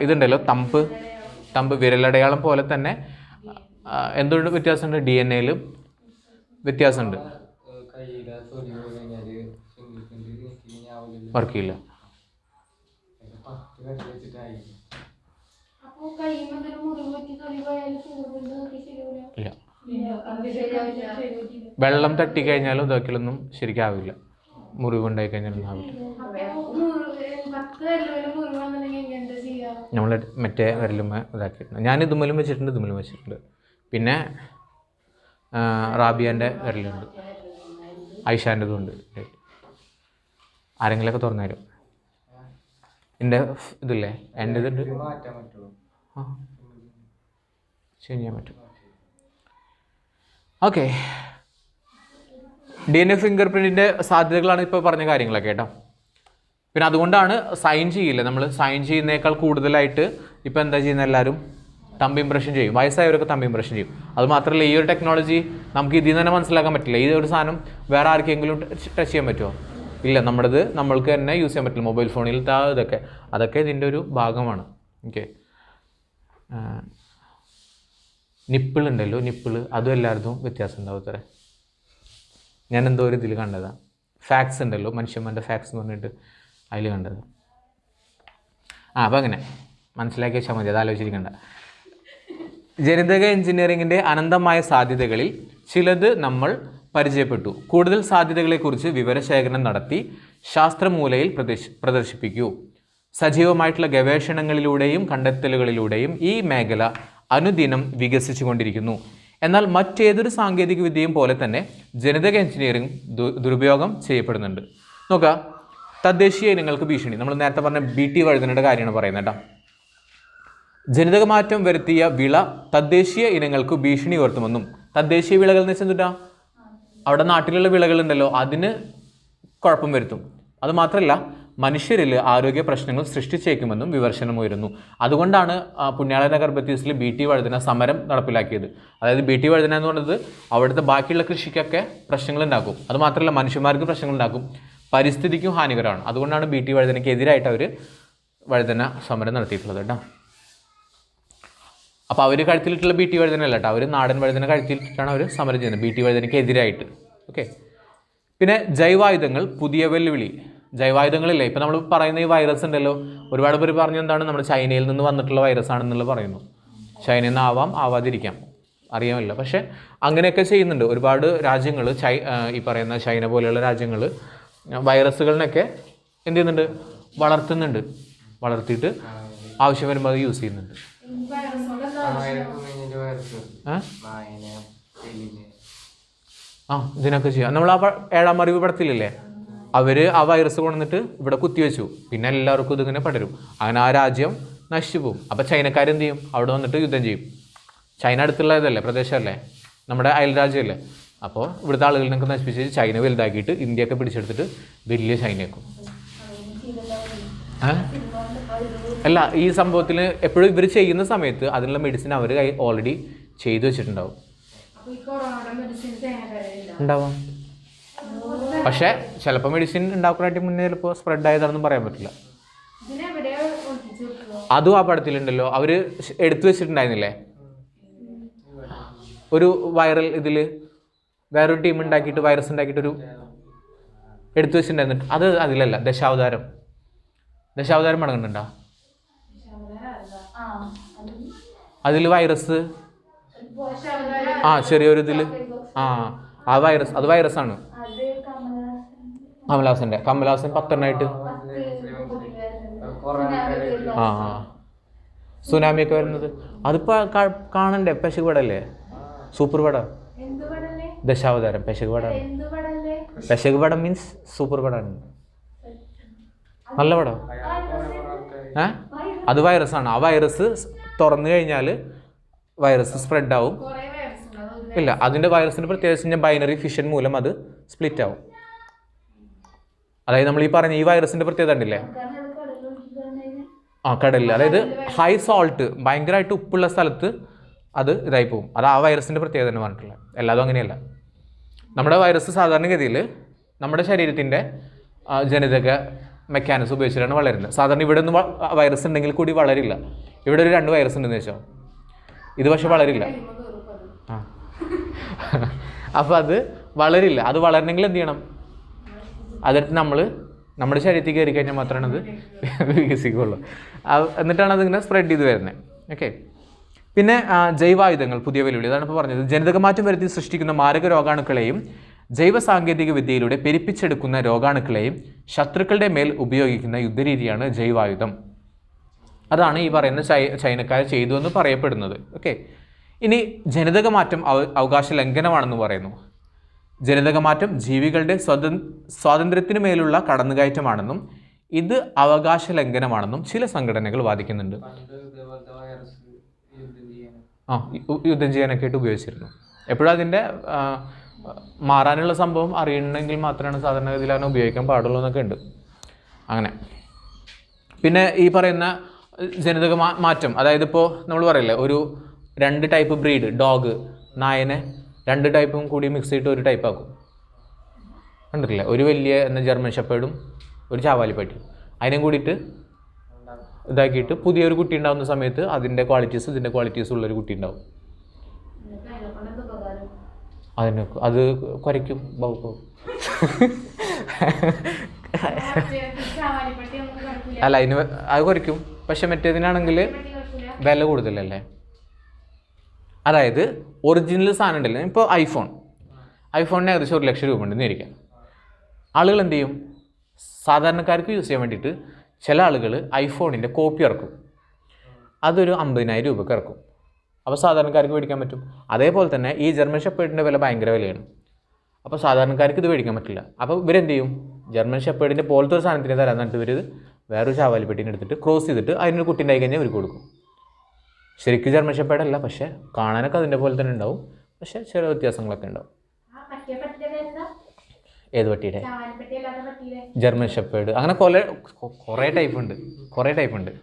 ഇതുണ്ടല്ലോ, തമ്പ് വിരലടയാളം പോലെ തന്നെ എന്തുകൊണ്ട് വ്യത്യാസമുണ്ട്? DNA വ്യത്യാസമുണ്ട്, വർക്ക് ചെയ്യില്ല. ഇല്ല, വെള്ളം തട്ടിക്കഴിഞ്ഞാലും ഇതാക്കലൊന്നും ശരിക്കാവില്ല, മുറിവുണ്ടായി കഴിഞ്ഞാലൊന്നും ആവില്ല. നമ്മൾ മറ്റേ വിരലുമ്മ ഇതാക്കിയിട്ടുണ്ട്. ഞാൻ ഇതുമ്മലും വെച്ചിട്ടുണ്ട്. പിന്നെ റാബിയാൻ്റെ വിരലുണ്ട്, ഐഷാൻ്റെ ഇതുണ്ട്. ആരെങ്കിലുമൊക്കെ തുറന്നു തരും. എൻ്റെ ഇതില്ലേ, എൻ്റെ ഇതുണ്ട്, ചെയ്യാൻ പറ്റും. ഓക്കെ, DNA ഫിംഗർ പ്രിൻറ്റിൻ്റെ സാധ്യതകളാണ് ഇപ്പോൾ പറഞ്ഞ കാര്യങ്ങളൊക്കെ കേട്ടോ. പിന്നെ അതുകൊണ്ടാണ് സൈൻ ചെയ്യില്ല, നമ്മൾ സൈൻ ചെയ്യുന്നേക്കാൾ കൂടുതലായിട്ട് ഇപ്പോൾ എന്താ ചെയ്യുന്നത്, എല്ലാവരും തമ്പ് ഇംപ്രഷൻ ചെയ്യും. വയസ്സായവരൊക്കെ തമ്പ് ഇംപ്രഷൻ ചെയ്യും. അതുമാത്രമല്ല, ഈ ഒരു ടെക്നോളജി നമുക്ക് ഇതിൽ നിന്ന് തന്നെ മനസ്സിലാക്കാൻ പറ്റില്ല. ഈ ഒരു സാധനം വേറെ ആർക്കെങ്കിലും ടച്ച് ചെയ്യാൻ പറ്റുമോ? ഇല്ല, നമ്മൾക്ക് തന്നെ യൂസ് ചെയ്യാൻ പറ്റില്ല. മൊബൈൽ ഫോണിൽ അതൊക്കെ ഇതിൻ്റെ ഒരു ഭാഗമാണ്. ഓക്കെ, നിപ്പിളുണ്ടല്ലോ, അതും എല്ലാവർക്കും വ്യത്യാസം ഉണ്ടാവും. ഇത്ര ഞാൻ എന്തോ ഒരു ഇതിൽ കണ്ടതാണ്. ഫാക്സ് ഉണ്ടല്ലോ, മനുഷ്യന്മാരുടെ ഫാക്സ് എന്ന് പറഞ്ഞിട്ട് അതിൽ കണ്ടത്. അപ്പോൾ അങ്ങനെ മനസ്സിലാക്കി വെച്ചാൽ മതി, അത് ആലോചിച്ചിരിക്കണ്ട. ജനിതക എഞ്ചിനീയറിങ്ങിൻ്റെ അനന്തമായ സാധ്യതകളിൽ ചിലത് നമ്മൾ പരിചയപ്പെട്ടു. കൂടുതൽ സാധ്യതകളെക്കുറിച്ച് വിവരശേഖരണം നടത്തി ശാസ്ത്രമൂലയിൽ പ്രദർശിപ്പിക്കൂ. സജീവമായിട്ടുള്ള ഗവേഷണങ്ങളിലൂടെയും കണ്ടെത്തലുകളിലൂടെയും ഈ മേഖല അനുദിനം വികസിച്ചു കൊണ്ടിരിക്കുന്നു. എന്നാൽ മറ്റേതൊരു സാങ്കേതിക വിദ്യയും പോലെ തന്നെ ജനിതക എഞ്ചിനീയറിംഗ് ദുരുപയോഗം ചെയ്യപ്പെടുന്നുണ്ട്. നോക്കുക, തദ്ദേശീയ ഇനങ്ങൾക്ക് ഭീഷണി. നമ്മൾ നേരത്തെ പറഞ്ഞ BT വഴുതനയുടെ കാര്യമാണ് പറയുന്നത് കേട്ടോ. ജനിതക മാറ്റം വരുത്തിയ വിള തദ്ദേശീയ ഇനങ്ങൾക്ക് ഭീഷണി ഉയർത്തുമെന്നും, തദ്ദേശീയ വിളകൾ എന്ന് വെച്ചാൽ എന്താ, അവിടെ നാട്ടിലുള്ള വിളകളുണ്ടല്ലോ, അതിന് കുഴപ്പം വരുത്തും. അതുമാത്രമല്ല, മനുഷ്യരിൽ ആരോഗ്യ പ്രശ്നങ്ങൾ സൃഷ്ടിച്ചേക്കുമെന്നും വിമർശനം ഉയരുന്നു. അതുകൊണ്ടാണ് പുണ്യാളന ഗർഭത്തീസിൽ BT വഴുതന സമരം നടപ്പിലാക്കിയത്. അതായത് BT വഴുതന എന്ന് പറയുന്നത് അവിടുത്തെ ബാക്കിയുള്ള കൃഷിക്കൊക്കെ പ്രശ്നങ്ങൾ ഉണ്ടാക്കും. അതുമാത്രമല്ല, മനുഷ്യന്മാർക്ക് പ്രശ്നങ്ങൾ ഉണ്ടാക്കും, പരിസ്ഥിതിക്കും ഹാനികരമാണ്. അതുകൊണ്ടാണ് BT വഴുതനയ്ക്ക് എതിരായിട്ട് അവർ വഴുതന സമരം നടത്തിയിട്ടുള്ളത് കേട്ടോ. അപ്പോൾ അവർ കഴുത്തിലിട്ടുള്ള BT വഴുതന അല്ല കേട്ടോ, അവർ നാടൻ വഴുതന കഴുത്തിലിട്ടാണ് അവർ സമരം ചെയ്യുന്നത് BT വഴുതനയ്ക്ക് എതിരായിട്ട്. ഓക്കെ, പിന്നെ ജൈവായുധങ്ങൾ പുതിയ വെല്ലുവിളി. ജൈവായുധങ്ങളില്ലേ, ഇപ്പോൾ നമ്മൾ പറയുന്ന ഈ വൈറസ് ഉണ്ടല്ലോ, ഒരുപാട് പേര് പറഞ്ഞു എന്താണ് നമ്മുടെ ചൈനയിൽ നിന്ന് വന്നിട്ടുള്ള വൈറസ് ആണെന്നുള്ള പറയുന്നു. ചൈനയിൽ നിന്ന് ആവാതിരിക്കാം, അറിയാമല്ലോ. പക്ഷേ അങ്ങനെയൊക്കെ ചെയ്യുന്നുണ്ട് ഒരുപാട് രാജ്യങ്ങൾ. ഈ പറയുന്ന ചൈന പോലെയുള്ള രാജ്യങ്ങൾ വൈറസുകളിനൊക്കെ എന്ത് ചെയ്യുന്നുണ്ട്, വളർത്തിയിട്ട് ആവശ്യം വരുമ്പോൾ അത് യൂസ് ചെയ്യുന്നുണ്ട്. ഇതിനൊക്കെ ചെയ്യാം. നമ്മൾ ആ 7ാം അറിവ് പടത്തിലില്ലേ, അവർ ആ വൈറസ് കൊണ്ടുവന്നിട്ട് ഇവിടെ കുത്തിവെച്ചു, പിന്നെ എല്ലാവർക്കും ഇതിങ്ങനെ പടരും. അങ്ങനെ ആ രാജ്യം നശിച്ചു പോകും. അപ്പോൾ ചൈനക്കാരെന്ത് ചെയ്യും, അവിടെ വന്നിട്ട് യുദ്ധം ചെയ്യും. ചൈന അടുത്തുള്ള ഇതല്ലേ, പ്രദേശമല്ലേ, നമ്മുടെ അയൽരാജ്യമല്ലേ. അപ്പോൾ ഇവിടുത്തെ ആളുകളിനൊക്കെ നശിപ്പിച്ച് ചൈന വലുതാക്കിയിട്ട് ഇന്ത്യയൊക്കെ പിടിച്ചെടുത്തിട്ട് വലിയ ചൈനയാക്കും. അല്ല, ഈ സംഭവത്തിൽ എപ്പോഴും ഇവർ ചെയ്യുന്ന സമയത്ത് അതിനുള്ള മെഡിസിൻ അവർ ഓൾറെഡി ചെയ്തു വെച്ചിട്ടുണ്ടാവും. ഉണ്ടാവാം, പക്ഷേ ചിലപ്പോൾ മെഡിസിൻ ഉണ്ടാക്കുന്നതായിട്ട് മുന്നേ ചിലപ്പോൾ സ്പ്രെഡ് ആയതാണെന്നും പറയാൻ പറ്റില്ല. അതും ആ പടത്തിലുണ്ടല്ലോ, അവർ എടുത്തു വെച്ചിട്ടുണ്ടായിരുന്നില്ലേ ഒരു വൈറൽ ഇതിൽ, വേറൊരു ടീം ഉണ്ടാക്കിയിട്ട് വൈറസ് ഉണ്ടാക്കിയിട്ടൊരു എടുത്തു വെച്ചിട്ടുണ്ടായിരുന്നു. അത് അതിലല്ല, ദശാവതാരം മടങ്ങുന്നുണ്ടോ? അതിൽ വൈറസ് ചെറിയൊരു ഇതിൽ ആ വൈറസ്, അത് വൈറസാണ്. കമലഹാസൻ 10 സുനാമിയൊക്കെ വരുന്നത് അതിപ്പോൾ കാണണ്ടേ? പെശക് പടല്ലേ, സൂപ്പർ പടം. ദശാവതാരം പെശക് പടം മീൻസ് സൂപ്പർ പടമാണ്, നല്ല പടം. അത് വൈറസാണ്. ആ വൈറസ് തുറന്നു കഴിഞ്ഞാൽ വൈറസ് സ്പ്രെഡ് ആവും. ഇല്ല, അതിൻ്റെ വൈറസിൻ്റെ പ്രത്യേകിച്ച് ബൈനറി ഫിഷൻ മൂലം അത് സ്പ്ലിറ്റ് ആവും. അതായത് നമ്മൾ ഈ പറഞ്ഞ ഈ വൈറസിൻ്റെ പ്രത്യേകത ഉണ്ടല്ലേ, കടലിൽ, അതായത് ഹൈ സോൾട്ട്, ഭയങ്കരമായിട്ട് ഉപ്പുള്ള സ്ഥലത്ത് അത് ഇതായി പോകും. അത് ആ വൈറസിൻ്റെ പ്രത്യേകത തന്നെ പറഞ്ഞിട്ടില്ല. എല്ലാതും അങ്ങനെയല്ല. നമ്മുടെ വൈറസ് സാധാരണഗതിയിൽ നമ്മുടെ ശരീരത്തിൻ്റെ ജനിതക മെക്കാനിസം ഉപയോഗിച്ചിട്ടാണ് വളരുന്നത്. സാധാരണ ഇവിടെ നിന്ന് വൈറസ് ഉണ്ടെങ്കിൽ കൂടി വളരില്ല. ഇവിടെ ഒരു 2 വൈറസ് ഉണ്ടെന്ന് വെച്ചോ, ഇത് പക്ഷെ വളരില്ല. അപ്പോൾ അത് വളരില്ല. അത് വളരണമെങ്കിൽ എന്ത് ചെയ്യണം? അതെടുത്ത് നമ്മുടെ ശരീരത്തിൽ കയറി കഴിഞ്ഞാൽ മാത്രമാണ് അത് വികസിക്കുകയുള്ളൂ. എന്നിട്ടാണ് അതിങ്ങനെ സ്പ്രെഡ് ചെയ്ത് വരുന്നത്. ഓക്കെ. പിന്നെ ജൈവായുധങ്ങൾ പുതിയ വെല്ലുവിളി. അതാണ് ഇപ്പോൾ പറഞ്ഞത്. ജനിതകമാറ്റം വരുത്തി സൃഷ്ടിക്കുന്ന മാരക രോഗാണുക്കളെയും ജൈവ സാങ്കേതിക വിദ്യയിലൂടെ പെരുപ്പിച്ചെടുക്കുന്ന രോഗാണുക്കളെയും ശത്രുക്കളുടെ മേൽ ഉപയോഗിക്കുന്ന യുദ്ധരീതിയാണ് ജൈവായുധം. അതാണ് ഈ പറയുന്ന ചൈനക്കാർ ചെയ്തു എന്ന് പറയപ്പെടുന്നത്. ഓക്കെ. ഇനി ജനിതകമാറ്റം അവകാശ ലംഘനമാണെന്ന് പറയുന്നു. ജനിതകമാറ്റം ജീവികളുടെ സ്വാതന്ത്ര്യത്തിന് മേലുള്ള കടന്നുകയറ്റമാണെന്നും ഇത് അവകാശ ലംഘനമാണെന്നും ചില സംഘടനകൾ വാദിക്കുന്നുണ്ട്. യുദ്ധം ചെയ്യാനൊക്കെ ആയിട്ട് ഉപയോഗിച്ചിരുന്നു. എപ്പോഴും അതിൻ്റെ മാറാനുള്ള സംഭവം അറിയണമെങ്കിൽ മാത്രമാണ് സാധാരണഗതിയിൽ അവനെ ഉപയോഗിക്കാൻ പാടുള്ളൂ എന്നൊക്കെ ഉണ്ട്. അങ്ങനെ പിന്നെ ഈ പറയുന്ന ജനിതക മാറ്റം, അതായത് ഇപ്പോൾ നമ്മൾ പറയില്ലേ, ഒരു 2 ടൈപ്പ് ബ്രീഡ് ഡോഗ്, നായനെ 2 ടൈപ്പും കൂടി മിക്സ് ചെയ്തിട്ട് ഒരു ടൈപ്പ് ആക്കും. കണ്ടിട്ടില്ല? ഒരു വലിയ ജർമ്മൻ ഷെപ്പേർഡും ഒരു ചാവാലിപ്പട്ടിയും അതിനും കൂടിയിട്ട് ഇതാക്കിയിട്ട് പുതിയൊരു കുട്ടി ഉണ്ടാകുന്ന സമയത്ത് അതിൻ്റെ ക്വാളിറ്റീസ് ഇതിൻ്റെ ക്വാളിറ്റീസ് ഉള്ളൊരു കുട്ടി ഉണ്ടാവും. അത് കുരയ്ക്കും, ബൗക്കും. അല്ല, അത് കുരയ്ക്കും. പക്ഷെ മറ്റേതിനാണെങ്കിൽ വില കൂടുതലല്ലേ. അതായത് ഒറിജിനൽ സാധനം ഉണ്ടല്ലോ, ഇപ്പോൾ ഐഫോണിന് ഏകദേശം 1 ലക്ഷം രൂപ ഉണ്ടെന്ന് ഇരിക്കാം. ആളുകൾ എന്ത് ചെയ്യും? സാധാരണക്കാർക്ക് യൂസ് ചെയ്യാൻ വേണ്ടിയിട്ട് ചില ആളുകൾ ഐഫോണിൻ്റെ കോപ്പി ഇറക്കും. അതൊരു 50,000 രൂപയ്ക്ക് ഇറക്കും. അപ്പോൾ സാധാരണക്കാർക്ക് മേടിക്കാൻ പറ്റും. അതേപോലെ തന്നെ ഈ ജർമ്മൻ ഷെപ്പേർഡിൻ്റെ വില ഭയങ്കര വിലയാണ്. അപ്പോൾ സാധാരണക്കാർക്ക് ഇത് മേടിക്കാൻ പറ്റില്ല. അപ്പോൾ ഇവരെന്ത് ചെയ്യും? ജർമ്മൻ ഷെപ്പേർഡിൻ്റെ പോലത്തെ ഒരു സാധനത്തിന് തരാൻ എന്നിട്ട് ഇവർ വേറൊരു ചാവാലിപ്പെട്ടിനെ എടുത്തിട്ട് ക്രോസ് ചെയ്തിട്ട് അതിനൊരു കുട്ടി ഉണ്ടായി കഴിഞ്ഞാൽ ഇവർക്ക് കൊടുക്കും. ശരിക്കും ജർമ്മൻ ഷെപ്പേർഡല്ല, പക്ഷേ കാണാനൊക്കെ അതിൻ്റെ പോലെ തന്നെ ഉണ്ടാവും. പക്ഷേ ചില വ്യത്യാസങ്ങളൊക്കെ ഉണ്ടാവും. ഏത് പട്ടിയുടെ? German shepherd. അങ്ങനെ കുറേ ടൈപ്പ് ഉണ്ട്.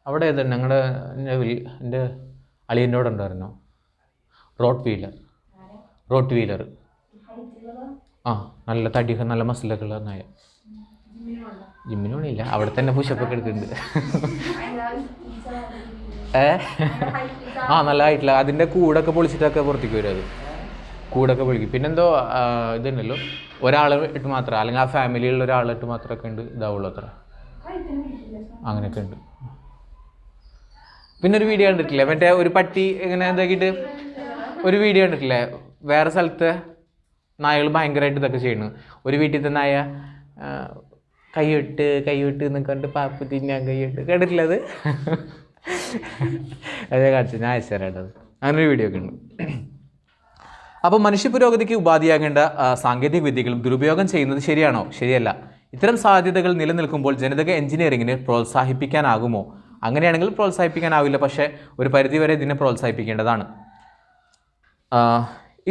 അവിടെ ഏത് ഞങ്ങളുടെ എൻ്റെ അളിയൻ്റെ കൂടെ ഉണ്ടായിരുന്നോ? Rottweiler. നല്ല തടിയൊക്കെ നല്ല മസിലൊക്കെ ഉള്ള നായ. ജിമ്മിനോണില്ല, അവിടെ തന്നെ പുഷപ്പൊക്കെ എടുക്കുന്നുണ്ട്. നല്ല ആയിട്ടില്ല. അതിൻ്റെ കൂടൊക്കെ പൊളിച്ചിട്ടൊക്കെ പുറത്തേക്ക് വരും. അത് കൂടൊക്കെ പൊളിക്കും. പിന്നെന്തോ ഇതുണ്ടല്ലോ, ഒരാളിട്ട് മാത്രം, അല്ലെങ്കിൽ ആ ഫാമിലിയിലുള്ള ഒരാളിട്ട് മാത്രമൊക്കെ ഉണ്ട് ഇതാവുള്ളൂ അത്ര. അങ്ങനെയൊക്കെ ഉണ്ട്. പിന്നെ ഒരു വീഡിയോ കണ്ടിട്ടില്ലേ, മറ്റേ ഒരു പട്ടി ഇങ്ങനെ ഇതാക്കിയിട്ട് ഒരു വീഡിയോ കണ്ടിട്ടില്ലേ? വേറെ സ്ഥലത്ത് നായകൾ ഭയങ്കരമായിട്ട് ഇതൊക്കെ ചെയ്യുന്നു. ഒരു വീട്ടിലത്തെ നായ കൈവിട്ട് എന്നൊക്കെ കണ്ട് പാപ്പ് തിന്നാൻ കൈവിട്ട് കണ്ടിട്ടില്ല? അതേ കാണിച്ചു, ഞാൻ അയച്ചു തരാട്ടത്. അങ്ങനെ ഒരു വീഡിയോ ഒക്കെ ഉണ്ട്. അപ്പോൾ മനുഷ്യ പുരോഗതിക്ക് ഉപാധിയാകേണ്ട സാങ്കേതിക വിദ്യകളും ദുരുപയോഗം ചെയ്യുന്നത് ശരിയാണോ? ശരിയല്ല. ഇത്തരം സാധ്യതകൾ നിലനിൽക്കുമ്പോൾ ജനിതക എഞ്ചിനീയറിങ്ങിന് പ്രോത്സാഹിപ്പിക്കാനാകുമോ? അങ്ങനെയാണെങ്കിൽ പ്രോത്സാഹിപ്പിക്കാനാവില്ല, പക്ഷേ ഒരു പരിധിവരെ ഇതിനെ പ്രോത്സാഹിപ്പിക്കേണ്ടതാണ്.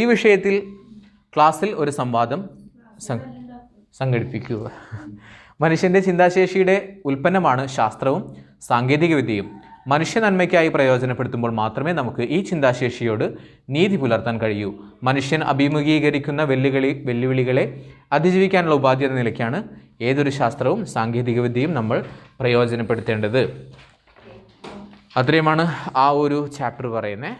ഈ വിഷയത്തിൽ ക്ലാസ്സിൽ ഒരു സംവാദം സംഘടിപ്പിക്കുക. മനുഷ്യൻ്റെ ചിന്താശേഷിയുടെ ഉൽപ്പന്നമാണ് ശാസ്ത്രവും സാങ്കേതികവിദ്യയും. മനുഷ്യ നന്മയ്ക്കായി പ്രയോജനപ്പെടുത്തുമ്പോൾ മാത്രമേ നമുക്ക് ഈ ചിന്താശേഷിയോട് നീതി പുലർത്താൻ കഴിയൂ. മനുഷ്യൻ അഭിമുഖീകരിക്കുന്ന വെല്ലുവിളികളെ അതിജീവിക്കാനുള്ള ഉപാധി എന്ന നിലയ്ക്കാണ് ഏതൊരു ശാസ്ത്രവും സാങ്കേതികവിദ്യയും നമ്മൾ പ്രയോജനപ്പെടുത്തേണ്ടത്. അത്രയുമാണ് ആ ഒരു ചാപ്റ്റർ പറയുന്നത്.